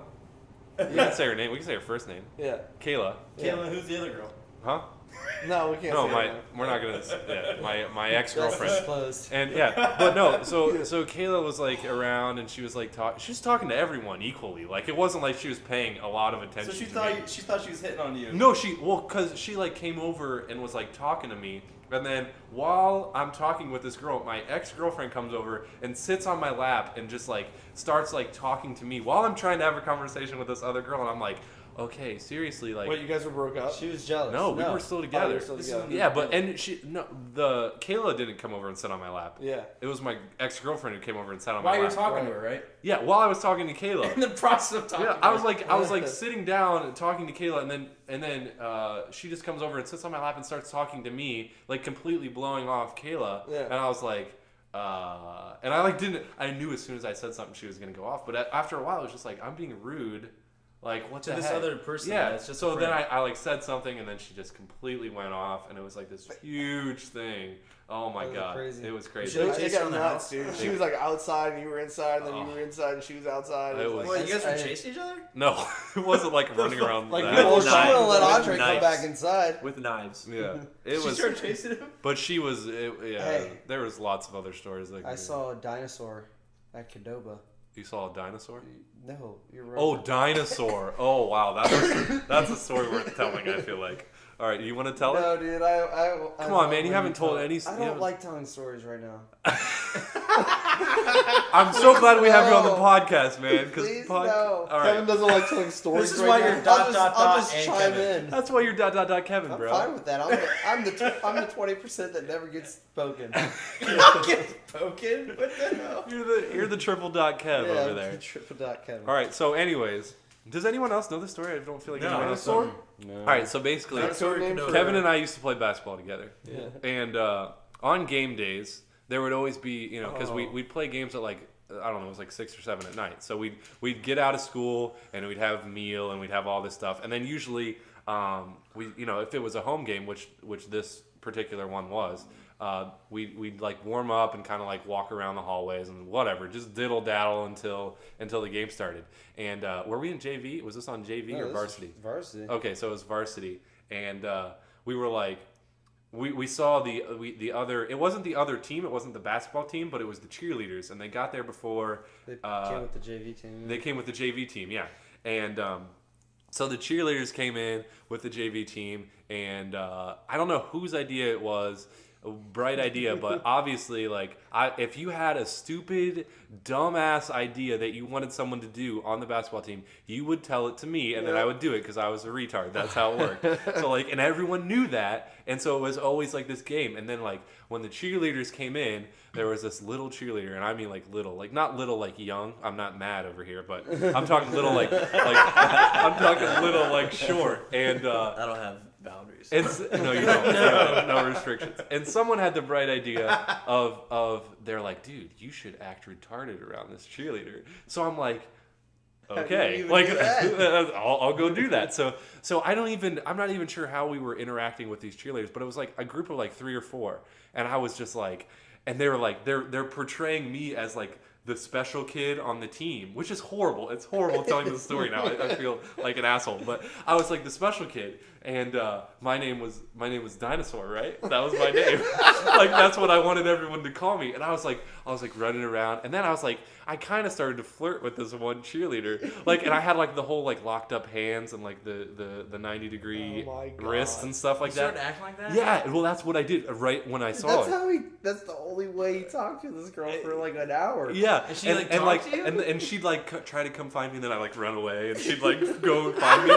You can say her name. We can say her first name. Yeah. Kayla. Kayla, who's the other girl? Huh? No, we can't. No, say my that. we're not gonna. Yeah, my ex That's girlfriend. disclosed. And yeah, but no. So Kayla was like around, and she was like she was talking to everyone equally. Like it wasn't like she was paying a lot of attention. So she to thought me. she thought she was hitting on you. No, cause she like came over and was like talking to me, and then while I'm talking with this girl, my ex-girlfriend comes over and sits on my lap and just like starts like talking to me while I'm trying to have a conversation with this other girl, and I'm like, okay, seriously, like. Wait, you guys were broke up? She was jealous. no, we were still Oh, together. you're still together. Yeah, but the Kayla didn't come over and sit on my lap. Yeah. It was my ex-girlfriend who came over and sat on While my you were lap. talking to her, right? Yeah, while I was talking to Kayla. In the process of talking. Yeah, to I her. was like sitting down and talking to Kayla, and then she just comes over and sits on my lap and starts talking to me, like completely blowing off Kayla. Yeah. And I was like, and I like didn't. I knew as soon as I said something she was gonna go off, but after a while it was just like I'm being rude. Like what To the this heck? other person, Yeah. that's just a so then friend. I like said something, and then she just completely went off, and it was like this huge thing. Oh my That was god, crazy. it was should crazy. have It chased her got around the nuts, house. dude. She was like outside and you were inside, and then you Oh. were inside and she was outside. It was was- like, Wait, you guys were I- chasing each other? No, it wasn't like running around. Like, that. people Well, were she trying wouldn't let with Andre come knives. back inside. With knives. Yeah, it She was. started chasing him. But she was, yeah. Hey. There was lots of other stories. Like I saw a dinosaur at Cadoba. You saw a dinosaur? No, you're right. Oh, dinosaur! Oh, wow, that's a story worth telling. I feel like. All right, you want to tell no, it? dude. I Come on, love man, you when haven't told tell- any- I you don't haven't- like telling stories right now. I'm so glad we have you on the podcast, man. Please no. All right. Kevin doesn't like telling stories. This is right why now. you're dot, I'll dot, just and chime Kevin. in. That's why you're Kevin, I'm bro. fine with that. I'm the 20% that never gets spoken. Not get spoken. What the hell? You're the triple dot Kev yeah, over there. Triple dot Kevin. All right. So, anyways, does anyone else know the story? I don't feel like anyone else knows. No. All right. So basically, Dinosaur Name Kenobi. for- Kevin and I used to play basketball together. Yeah. And on game days, there would always be, because Oh. we'd play games at like, I don't know, it was like 6 or 7 at night. So we'd get out of school and we'd have a meal and we'd have all this stuff. And then usually, if it was a home game, which this particular one was, we'd like warm up and kind of like walk around the hallways and whatever, just diddle daddle until the game started. And were we in JV? Was this on JV No, or this varsity? is Varsity. Okay, so it was varsity, and we were like, we saw the other. It wasn't the other team. It wasn't the basketball team, but it was the cheerleaders, and they got there before. They came with the JV team. They came with the JV team, yeah, and so the cheerleaders came in with the JV team, and I don't know whose idea it was. A bright idea, but obviously, like, if you had a stupid, dumbass idea that you wanted someone to do on the basketball team, you would tell it to me, and then I would do it because I was a retard. That's how it worked. So, like, and everyone knew that, and so it was always like this game. And then, like, when the cheerleaders came in, there was this little cheerleader, and I mean like little, like not little like young. I'm not mad over here, but I'm talking little like I'm talking little like short, and I don't have boundaries. it's no, you don't. No restrictions. And someone had the bright idea of they're like, dude, you should act retarded around this cheerleader. So I'm like, okay, even like do that? I'll go do that. So I'm not even sure how we were interacting with these cheerleaders, but it was like a group of like 3 or 4, and I was just like, and they were like, they're portraying me as like the special kid on the team, which is horrible. It's horrible telling the story now. I feel like an asshole, but I was like the special kid, and my name was Dinosaur, right? That was my name. Like that's what I wanted everyone to call me, and I was like running around, and then I kind of started to flirt with this one cheerleader, like, and I had like the whole like locked up hands and like the 90-degree Oh my God. wrists and stuff like You that. started acting like that? Yeah, well, that's what I did right when I saw it. That's the only way he talked to this girl for like an hour. Yeah, And she, and, like, and talked to you? and she'd like try to come find me, and then I like run away, and she'd like go find me.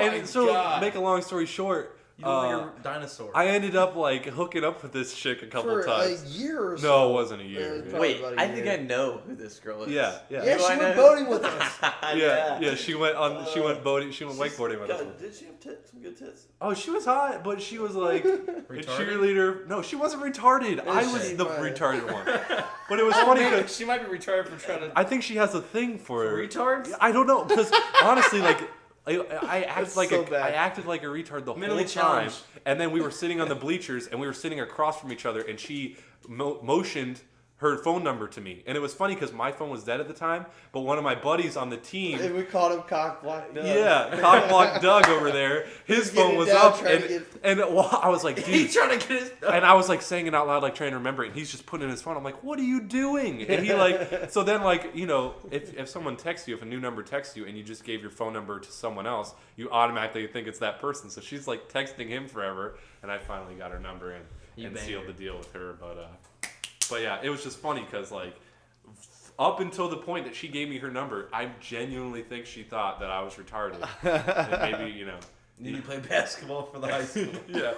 And so, God. make a long story short, You look like a dinosaur. I ended up like hooking up with this chick a couple For times. a year or so. No, it wasn't a It year. was Yeah. probably Wait, about a I think year. I know who this girl is. Yeah, yeah, Yeah, Do she I went know? boating with us. yeah. She went boating. She went wakeboarding with us. God, did she have tits? Some good tits? Oh, she was hot, but she was like a Retarded? cheerleader. No, she wasn't retarded. I was she? the Right. retarded one. But it was funny because She might be retarded for trying to. I think she has a thing for retards? I don't know because honestly, like I acted like so I bad. acted like a retard the Mentally whole time, challenged. and then we were sitting on the bleachers and we were sitting across from each other, and she motioned her phone number to me, and it was funny because my phone was dead at the time, but one of my buddies on the team. And we called him Cock Block Doug. Yeah, Cockblock Doug over there. His phone getting was down, up, trying to and well, I was like, dude. He's trying to get his. And I was like saying it out loud, like trying to remember it. And he's just putting it in his phone. I'm like, what are you doing? And he like, so then like, if someone texts you, if a new number texts you and you just gave your phone number to someone else, you automatically think it's that person. So she's like texting him forever. And I finally got her number and banged sealed her. the deal with her. But yeah, it was just funny because like, up until the point that she gave me her number, I genuinely think she thought that I was retarded. And maybe, Did you play basketball for the high school? yeah.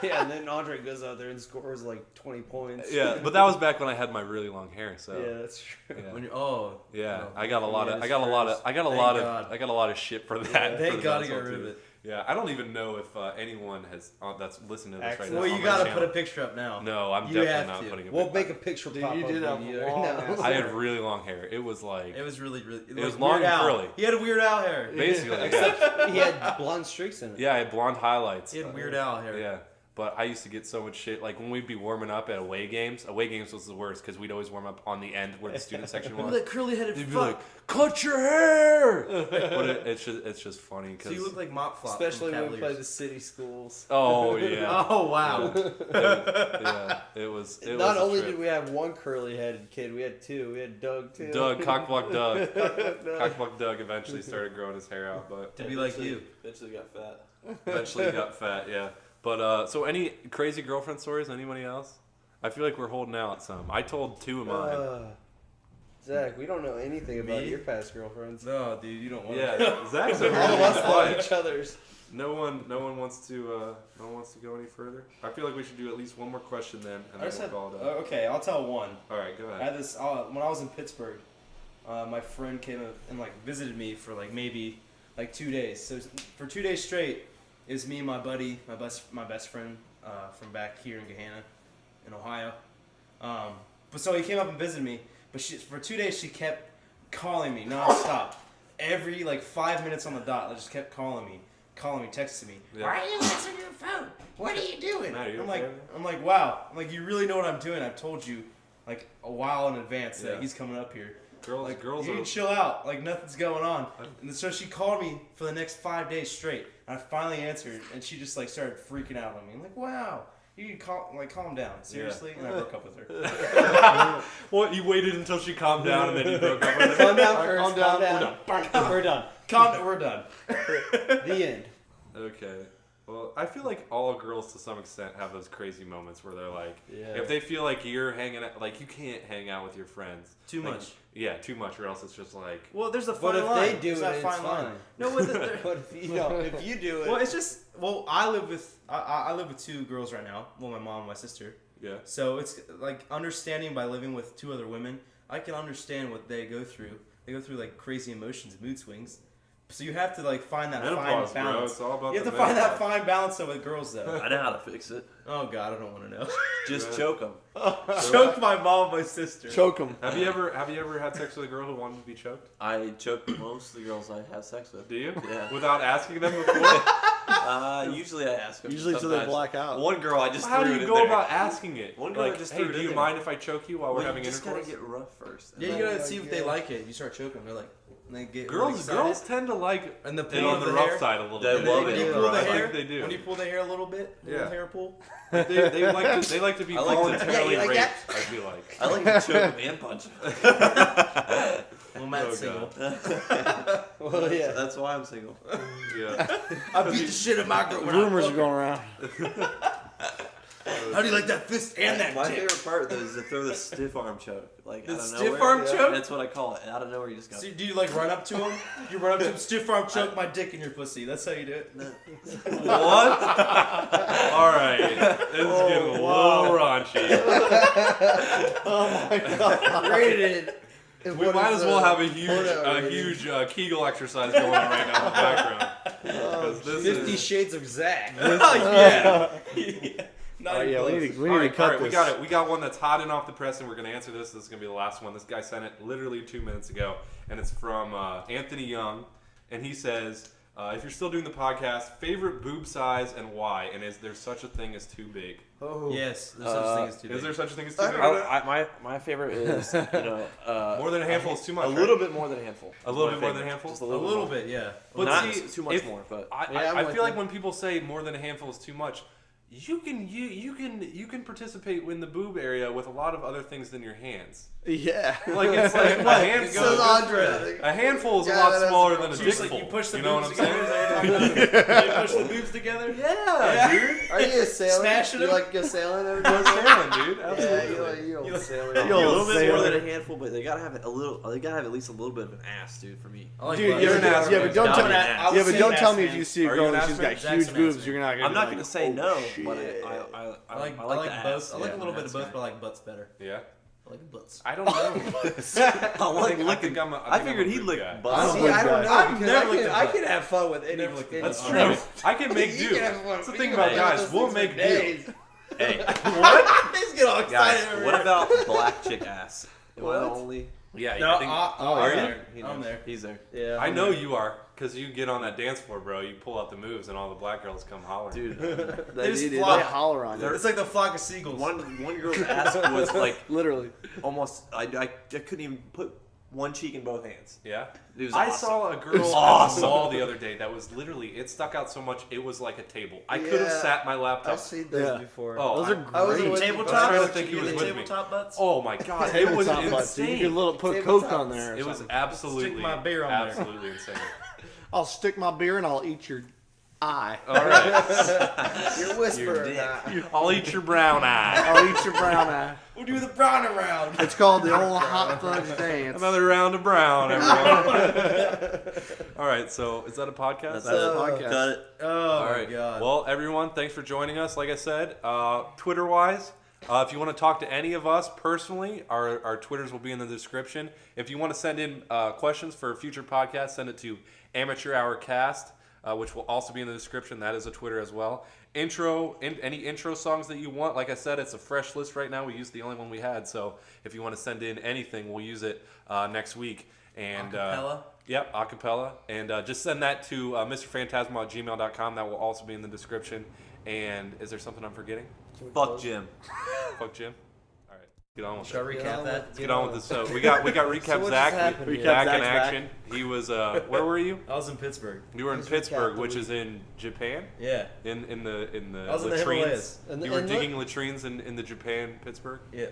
Yeah, and then Andre goes out there and scores like 20 points. Yeah, but that was back when I had my really long hair. So Yeah, that's true. yeah. When you, Yeah, oh. I got a lot Yeah, of, his I got a lot of, first. I got a Thank lot God. of, I got a lot of shit for that. Thank for the God to basketball get rid of team. it. Yeah, I don't even know if anyone has that's listening to this right now. Well, on you my gotta channel. put a picture up now. No, I'm You definitely have not to. putting a We'll picture. make a picture Dude, pop you up did have when you- long No. ass I had really long hair. It was like It was really. It was like long Weird and Al. curly. He had Weird Al hair. basically yeah. He had blonde streaks in it. Yeah, I had blonde highlights. He had Weird Al hair. Yeah. But I used to get so much shit. Like when we'd be warming up at away games was the worst because we'd always warm up on the end where the student section was. That curly-headed They'd be fuck. like, "Cut your hair!" But it's just funny So because you look like Mop Flop. Especially from when we play Cavaliers. the city schools. oh yeah, Oh wow. yeah. It was. It Not was a only trip. did we have one curly-headed kid, we had two. We had Doug too. Doug, Cockblock Doug. No. Cockblock Doug eventually started growing his hair out, but To be like you. Eventually got fat. eventually got fat. Yeah. But so any crazy girlfriend stories? Anybody else? I feel like we're holding out some. I told 2 of mine. Zach, we don't know anything about Me? your past girlfriends. No, dude, you don't want to. Yeah, Zach's over All of here us love quiet. each other's. No one wants to go any further. I feel like we should do at least one more question then, and I then just we'll had, call it up. okay, I'll tell one. All right, go I ahead. had this when I was in Pittsburgh. My friend came up and like visited me for like maybe like 2 days. So for 2 days straight, it was me and my buddy, my best friend from back here in Gahanna, in Ohio. But so he came up and visited me. But for 2 days she kept calling me nonstop. Every like 5 minutes on the dot, they just kept calling me, texting me. Yeah. Why are you answering your phone? What are you doing? Matt, are you I'm okay? like, wow. I'm like, you really know what I'm doing? I've told you like a while in advance that Yeah. he's coming up here. Girls You are. need to chill out. Like nothing's going on. And so she called me for the next 5 days straight. And I finally answered, and she just like started freaking out on me. I'm like, wow, you need to calm down. Seriously? And I broke up with her. Well, you waited until she calmed down, and then you broke up with her. Calm down Alright, first. calm down. We're done. We're done. The end. Okay. Well, I feel like all girls to some extent have those crazy moments where they're like, Yeah. if they feel like you're hanging out, like you can't hang out with your friends. Too Like, much. Yeah, too much, or else it's just like. Well, there's a But fine if line. they do There's it, that it's fine line. fine. No, But if you do it, well, it's just I live with 2 girls right now. Well, my mom and my sister. Yeah. So it's like understanding by living with 2 other women. I can understand what they go through. They go through like crazy emotions and mood swings. So you have to like find that Menopause, fine bro. balance. It's all about You have the to find that menopause. fine balance though with girls though. I know how to fix it. Oh God, I don't want to know. Just Right. choke them. Choke my mom and my sister. Choke them. Have you ever had sex with a girl who wanted to be choked? I choke most of the girls I have sex with. Do you? Yeah. Without asking them before? Usually I ask them. Usually till they sometimes. black out. One girl I just How threw do it you in go there. about asking it? One girl like, just hey, threw it do in you there. mind if I choke you while we're Well, having you just intercourse? gotta get rough first. Yeah, you gotta see if they like it. You start choking them, they're like, and they get really Girls excited. tend to like And the it pull on of the the rough hair. side a little They bit. love when it. you pull the I hair, think they do. when you pull the hair a little bit, Yeah. little hair pull. They like to be I like to- voluntarily Yeah, you like raped. that? I feel like. I like to choke them and punch them. Well, Matt's Oh, single. well, yeah. That's why I'm single. Yeah. I beat the shit out of my girl when I Rumors are fuck going around. How do you like that fist and that My dick? favorite part though is to throw the stiff arm choke. Like The out of stiff nowhere. arm choke? That's what I call it. Out of nowhere, you just go. So do you like run up to him? You run up to him, stiff arm choke my dick in your pussy. That's how you do it. What? All right. This is getting a little raunchy. Oh my God. Rated. We might as well have a huge Kegel exercise going on right now in the background. Because this 50 is. Shades of Zach. yeah. Not Alright, even yeah, we close. need to All right, cut all right, we this. got it. We got one that's hot and off the press, and we're gonna answer this. This is gonna be the last one. This guy sent it literally 2 minutes ago, and it's from Anthony Young, and he says, "If you're still doing the podcast, favorite boob size and why? And is there such a thing as too big? Oh. Yes, there's such a thing as too Is big. there such a thing as too big? My favorite is More than a handful is too much. a right? little bit more than a handful. A little My bit more than favorite. a handful? Just a A little, little more. bit, yeah. But Not see, too much if- more, but Yeah, I'm I feel like with when people say more than a handful is too much, you can participate in the boob area with a lot of other things than your hands. Yeah. Like it's like a handful. Says Andre. A handful is a Yeah, lot that's smaller a than a So you just, dickful. like, you push the You know boobs what I'm together. saying? You push the boobs together. Yeah, dude. Are you a sailor? Smashing You him? like a sailing every Go day? sailing, dude. Yeah, Absolutely. you old sailor. a Yo, little bit more sailor. than a handful, but they gotta have it a little. They gotta have at least a little bit of an ass, dude, for me. I like Dude, butt. yeah, You're an ass yeah, man. but don't I'm tell an me. ass. I would Yeah, but say don't an tell ass me if man. you see a Are girl you an and ass she's man? got Jackson huge ass boobs. man. You're not gonna. I'm be not like, gonna say oh, no, shit. but I like I like the both. ass. I like Yeah, a little bit of that's both, fine. but I like butts better. Yeah. I like butts. I don't know. I like I licking. think I'm a, I think figured I'm a he'd boob lick guy. butts. See, I don't know I've because never looked I at can have fun with any. Never looked at That's All true. right. I can make You do. can have fun. That's the You thing can about have guys. those We'll things make for do. days. Hey, He's getting all guys, excited over what here. about black chick ass? Am I the What? only? Yeah, No, I think, Are I'm you? there. I'm there. He's there. Yeah. I know you are, because you get on that dance floor, bro. You pull out the moves, and all the black girls come hollering. Dude, They just did. fly. They holler on you. It's like the flock of seagulls. one girl's ass was like Literally. almost. I couldn't even put one cheek in both hands. Yeah? It was I awesome. saw a girl at the mall the other day that was literally, it stuck out so much, it was like a table. I could have Yeah. sat my laptop. I've seen those Yeah. before. Oh, Those are I was great. with Tabletop? I was trying to think he You was the with me. tabletop butts? Oh my god, it was Tabletop butts, dude. You insane. can put Tabletop. Coke on there. Or It was something. absolutely, Stick my beer on there. absolutely insane. I'll stick my beer and I'll eat your eye. All right. You're whispering. dick. I'll eat your brown eye. I'll eat your brown eye. We'll do the brown around. It's called the old hot fudge dance. Another round of brown, everyone. All right, so is that a podcast? That's it. podcast. Cut it. Oh All my right. god. Well, everyone, thanks for joining us. Like I said, Twitter-wise, if you want to talk to any of us personally, our Twitters will be in the description. If you want to send in questions for future podcasts, send it to Amateur Hour Cast, which will also be in the description. That is a Twitter as well. Any intro songs that you want. Like I said, it's a fresh list right now. We used the only one we had, so if you want to send in anything, we'll use it next week. And Acapella? Yep, acapella. And just send that to mrphantasmal@gmail.com. That will also be in the description. And is there something I'm forgetting? Fuck Jim. Fuck Jim. All right, get on with Shall I it. recap that? Let's get on with this. So we got recap So what Zach. just happened We- here? Back Recap in Zach's action. He was where were you? I was in Pittsburgh. You were in Let's recap Pittsburgh, the which week. is in Japan. Yeah. In the I was in the latrines. Himalayas. And- You were and digging latrines in the Japan Pittsburgh. Yeah.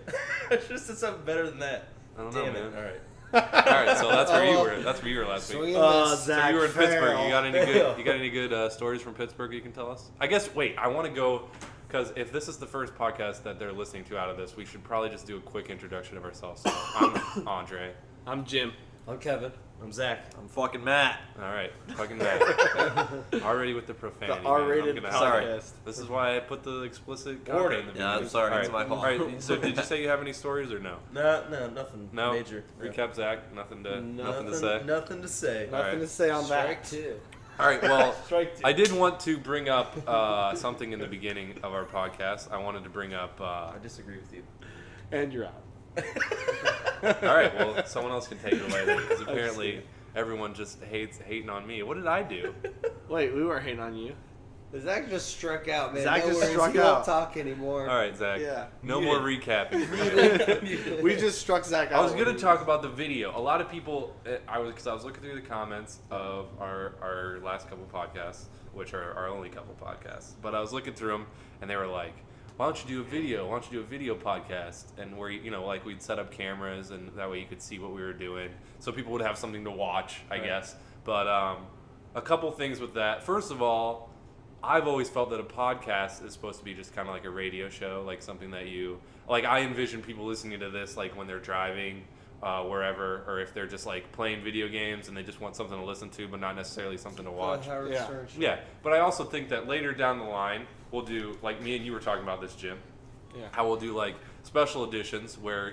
I should have said something better than that. I don't know, Damn man. it. All right. All right, so that's where you were. That's where you were last week. Swing Uh, and miss. So Zach, you were in Pittsburgh. fail. You got any good? You got any good stories from Pittsburgh you can tell us? I guess. Wait, I want to go because if this is the first podcast that they're listening to out of this, we should probably just do a quick introduction of ourselves. So I'm Andre. I'm Jim. I'm Kevin. I'm Zach. I'm fucking Matt. All right, fucking Matt. Already with the profanity. The man. R-rated I'm gonna- Sorry. podcast. This is why I put the explicit Or- content in the Yeah, I'm beginning. sorry. All It's my fault. All right. So did you say you have any stories or no? No, nothing No. major. Recap Zach. Nothing to say. Nothing to say. All Nothing right. to say on Strike that. two. All right. Well, Strike two. I did want to bring up something in the beginning of our podcast. I wanted to bring up. I disagree with you. And you're out. All right. Well, someone else can take it away then, because apparently everyone just hating on me. What did I do? Wait, we weren't hating on you. Zach just struck out, man. Zach no just worries. struck he out. won't talk anymore. All right, Zach. Yeah. No You more did. recapping. for me. We just struck Zach out. I was gonna talk about the video. A lot of people, because I was looking through the comments of our last couple podcasts, which are our only couple podcasts. But I was looking through them, and they were like, "Why don't you do a video? Why don't you do a video podcast?" And where like we'd set up cameras, and that way you could see what we were doing, so people would have something to watch, I Right. guess. But a couple things with that. First of all, I've always felt that a podcast is supposed to be just kind of like a radio show, like something that I envision people listening to this like when they're driving, wherever, or if they're just like playing video games and they just want something to listen to, but not necessarily something to watch. Howard Yeah. Stern show. Yeah, but I also think that later down the line, we'll do, like me and you were talking about this, Jim, Yeah. how we'll do like special editions where,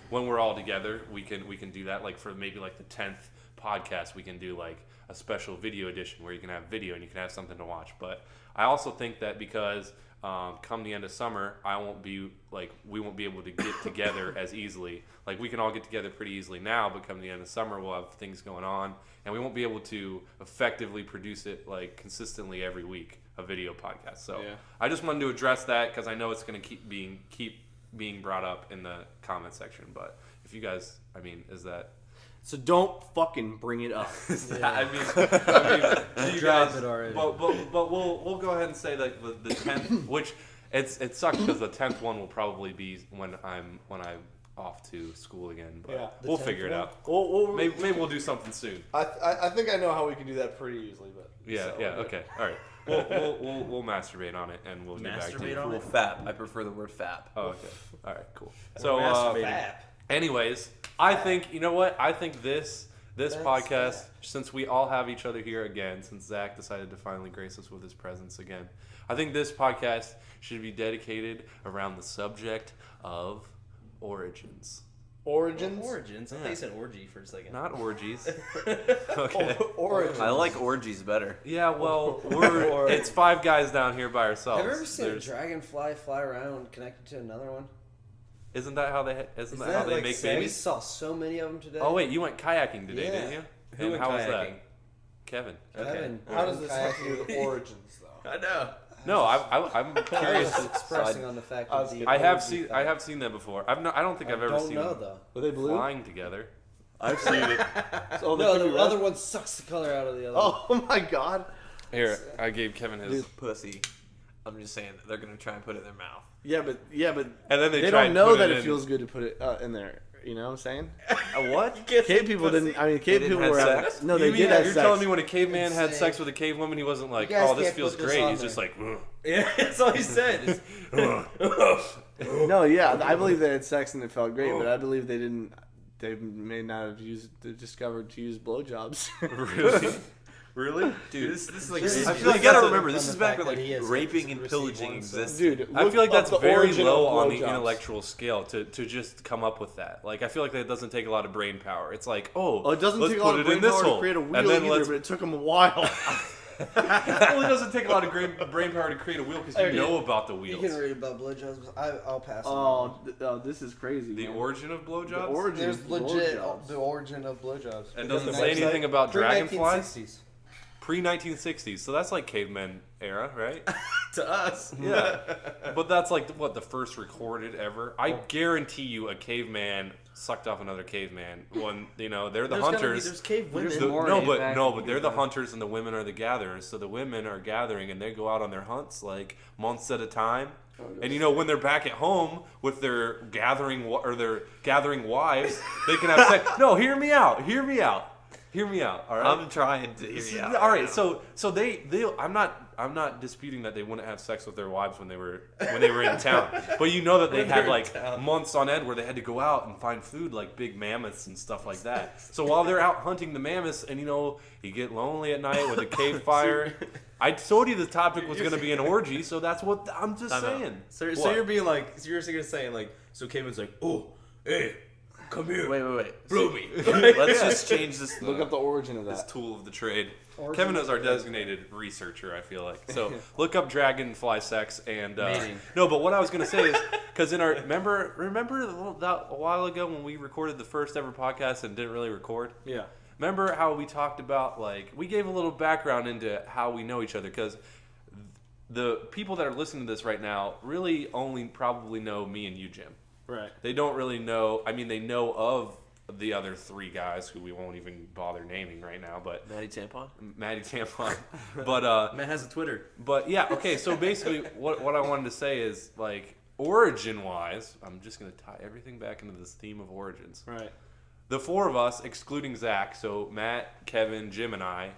when we're all together, we can do that. Like for maybe like the 10th podcast, we can do like a special video edition where you can have video and you can have something to watch. But I also think that because come the end of summer, we won't be able to get together as easily. Like we can all get together pretty easily now, but come the end of summer, we'll have things going on, and we won't be able to effectively produce it like consistently every week, a video podcast. So Yeah. I just wanted to address that because I know it's going to keep being brought up in the comment section. But if you guys, is that? So don't fucking bring it up. I mean, you Drop guys, it already. But we'll go ahead and say that the 10th, which it sucks because the 10th one will probably be when I'm off to school again. But Yeah. we'll The 10th figure it one? out. We'll Maybe we'll do something soon. I think I know how we can do that pretty easily, but Yeah, so, yeah, okay, all right. We'll masturbate on it and we'll get back to Masturbate you. on Well, fap. I prefer the word fap. Oh, okay. All right, cool. So, masturbating. anyways, I think I think this podcast, since we all have each other here again, since Zach decided to finally grace us with his presence again, I think this podcast should be dedicated around the subject of origins. Origins. Origins. I thought you said orgy for a second. Not orgies. Okay. Origins. I like orgies better. Yeah, well, it's five guys down here by ourselves. Have you ever seen There's- a dragonfly fly around connected to another one? Isn't that how they like make We babies? saw so many of them today. Oh wait, you went kayaking today, Yeah. didn't you? Who And went how was that? kayaking? Kevin. Kevin, How does this have to do with origins, though? I know. No, I'm I curious. was expressing on the fact I that was the I have orgy seen fact. that before. I don't think I've ever don't seen know them though. Were they blue? flying together. I've seen it. So they No, could be the red? other one sucks the color out of the other. one. Oh my god. Here, I gave Kevin his, Pussy. I'm just saying they're gonna try and put it in their mouth. Yeah, but and then they try don't and know put that in. it feels good to put it in there. You know what I'm saying? What? Cave people didn't. I mean, cave didn't people have were having sex? No, You they mean did have You're sex. telling me when a caveman had Insane. sex with a cave woman, he wasn't like, You guys "Oh, this can't feels put this great." on He's just there. like, "Ugh." Yeah, that's all he said. No, yeah, I believe they had sex and it felt great, but I believe they didn't. They may not have discovered to use blowjobs. Really? Really? Dude, This is like. This is I feel like you just gotta from remember, the this is back fact when that he has raping and received pillaging one, so- existed. Dude, I look feel like up that's the very origin low of on the blowjobs. intellectual scale to just come up with that. Like, I feel like that doesn't take a lot of brain power. It's like, oh, Well, it doesn't let's take a put lot of it brain in this power hole, to create a wheel and then either, let's. but it took them a while. Well, it doesn't take a lot of brain power to create a wheel because you Okay. know about the You wheels. can read about blowjobs. I'll pass. Oh, this is crazy. The man. origin of blowjobs. The origin There's of legit blowjobs. the origin of blowjobs. And Because doesn't it's say anything about dragonflies? Pre-1960s. Pre-1960s, so that's like caveman era, right? To us. Yeah. But that's like what the first recorded ever. I guarantee you, a caveman sucked off another caveman. When they're the hunters. There's cave women. The- more no, in but back no, in but the they're the day. hunters and the women are the gatherers. So the women are gathering and they go out on their hunts like months at a time. And when they're back at home with their gathering wives, they can have sex. No, hear me out. All right. I'm trying to hear you out. All right, so they I'm not disputing that they wouldn't have sex with their wives when they were in town, but you know that they had like months on end where they had to go out and find food like big mammoths and stuff like that. So while they're out hunting the mammoths, and you get lonely at night with a cave fire. I told you the topic was going to be an orgy, so that's what I'm just Time out. saying. So What? you're being like, so you're saying like, so caveman's like, oh, hey, come here. Wait. Blow me. Let's just change this. Look up the origin of This that. tool of the trade. Origin Kevin of is our the- designated researcher, I feel like. So look up dragonfly sex and Mating. no. But what I was gonna say is because in our remember that a while ago when we recorded the first ever podcast and didn't really record. Yeah. Remember how we talked about we gave a little background into how we know each other because the people that are listening to this right now really only probably know me and you, Jim. Right. They don't really know. I mean, they know of the other three guys who we won't even bother naming right now, but Maddie Tampon? Maddie Tampon. But Man has a Twitter. but yeah, okay. So basically, what I wanted to say is origin wise, I'm just gonna tie everything back into this theme of origins. Right. The four of us, excluding Zach, so Matt, Kevin, Jim, and I,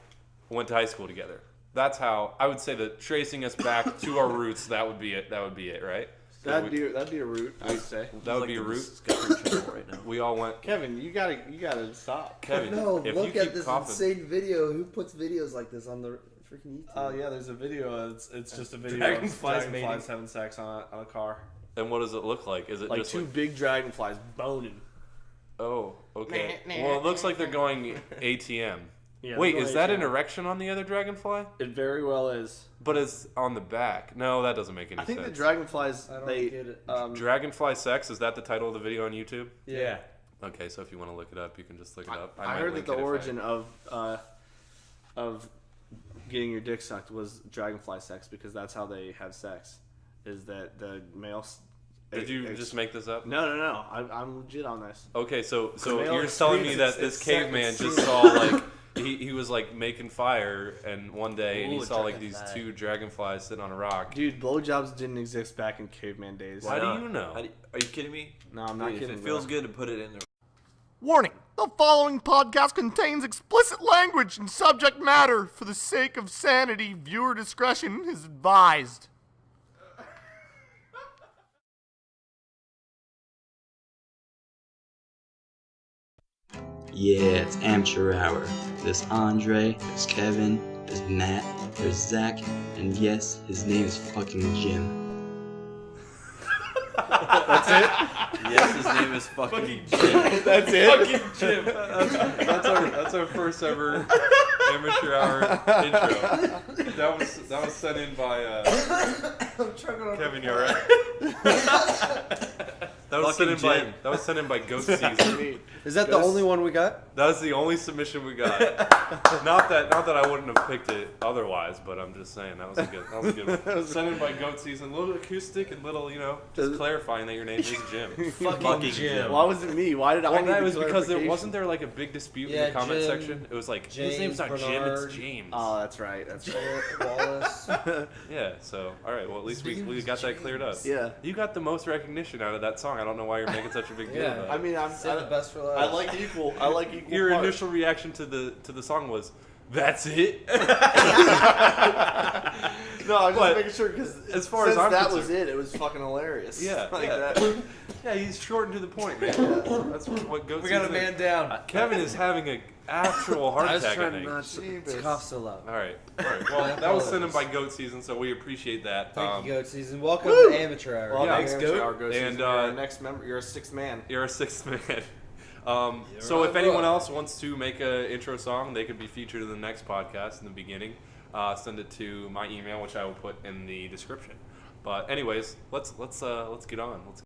went to high school together. That's how I would say that tracing us back to our roots. That would be it. That would be it, right? So That'd be a root, I'd say. that would be a root. Discovery Channel right now. We all went. Kevin, you gotta stop. Kevin, No, if look you at keep this coughing, insane video. Who puts videos like this on the freaking YouTube? Oh yeah, there's a video. It's just a video Dragonflies of mating. dragonflies having sex on a car. and what does it look like? Is it Like just two big dragonflies boning. Oh, okay. Well, it looks like they're going ATM. Yeah, Wait, they're is going that an ATM. erection on the other dragonfly? It very well is. But it's on the back. No, that doesn't make any I think sense. the dragonflies I don't they get it. Dragonfly sex, is that the title of the video on YouTube? Yeah. Okay, so if you want to look it up, you can just look it up. I might heard link that the it if I- origin of getting your dick sucked was dragonfly sex because that's how they have sex. Is that the males? Did you just make this up? No. I'm legit on this. Okay, so male you're telling me experience, that this it's caveman sex. just saw he was making fire and one day and he Ooh, saw these dragonfly. two dragonflies sitting on a rock. Dude, blowjobs didn't exist back in caveman days. Why do you know? Are you kidding me? No, I'm not Dude, kidding. If it bro. feels good to put it in there. Warning! The following podcast contains explicit language and subject matter. For the sake of sanity, viewer discretion is advised. Yeah, it's amateur hour. There's Andre, there's Kevin, there's Nat, there's Zach, and yes, his name is fucking Jim. Yes, his name is fucking Jim. That's it. Fucking Jim. That's our first ever amateur hour intro. That was sent in by Kevin. You alright? That was Fucking Jim. sent in by Goat Season. Is that the only one we got? That was the only submission we got. Not that I wouldn't have picked it otherwise, but I'm just saying that was a good one. Sent in by Goat Season, a little acoustic and little, just clarifying that your name is Jim. Fucking Jim. Why was it me? Why did I Well, need that the was because there clarification? wasn't there like a big dispute in Yeah, the comment Jim, section. It was like his name's not James Jim, Bernard. it's James. Oh, that's right. That's right. Wallace. Yeah. So all right. Well, at least we got that cleared up. Yeah. You got the most recognition out of that song. I don't know why you're making such a big deal Yeah. about it. I mean, Save the best for last. I like equal. I like equal. Your parts. initial reaction to the song was, "That's it." No, I was But just making sure because as far as I'm that concerned- was it was fucking hilarious. Yeah, like yeah. that. Yeah, he's short and to the point, man. That's what goes. We got a man down. Kevin is having an actual heart I was attack. I trying think. not to Jeebus. cough so loud. All right. Well, that was sent in by Goat Season, so we appreciate that. Thank you, Goat Season. Welcome Woo! to Amateur Hour. Well, Yeah, thanks, Amateur Goat. And, And you're our next member. You're a sixth man. You're a sixth man. So if anyone else wants to make an intro song, they could be featured in the next podcast in the beginning. Send it to my email, which I will put in the description. But anyways, let's get on. Let's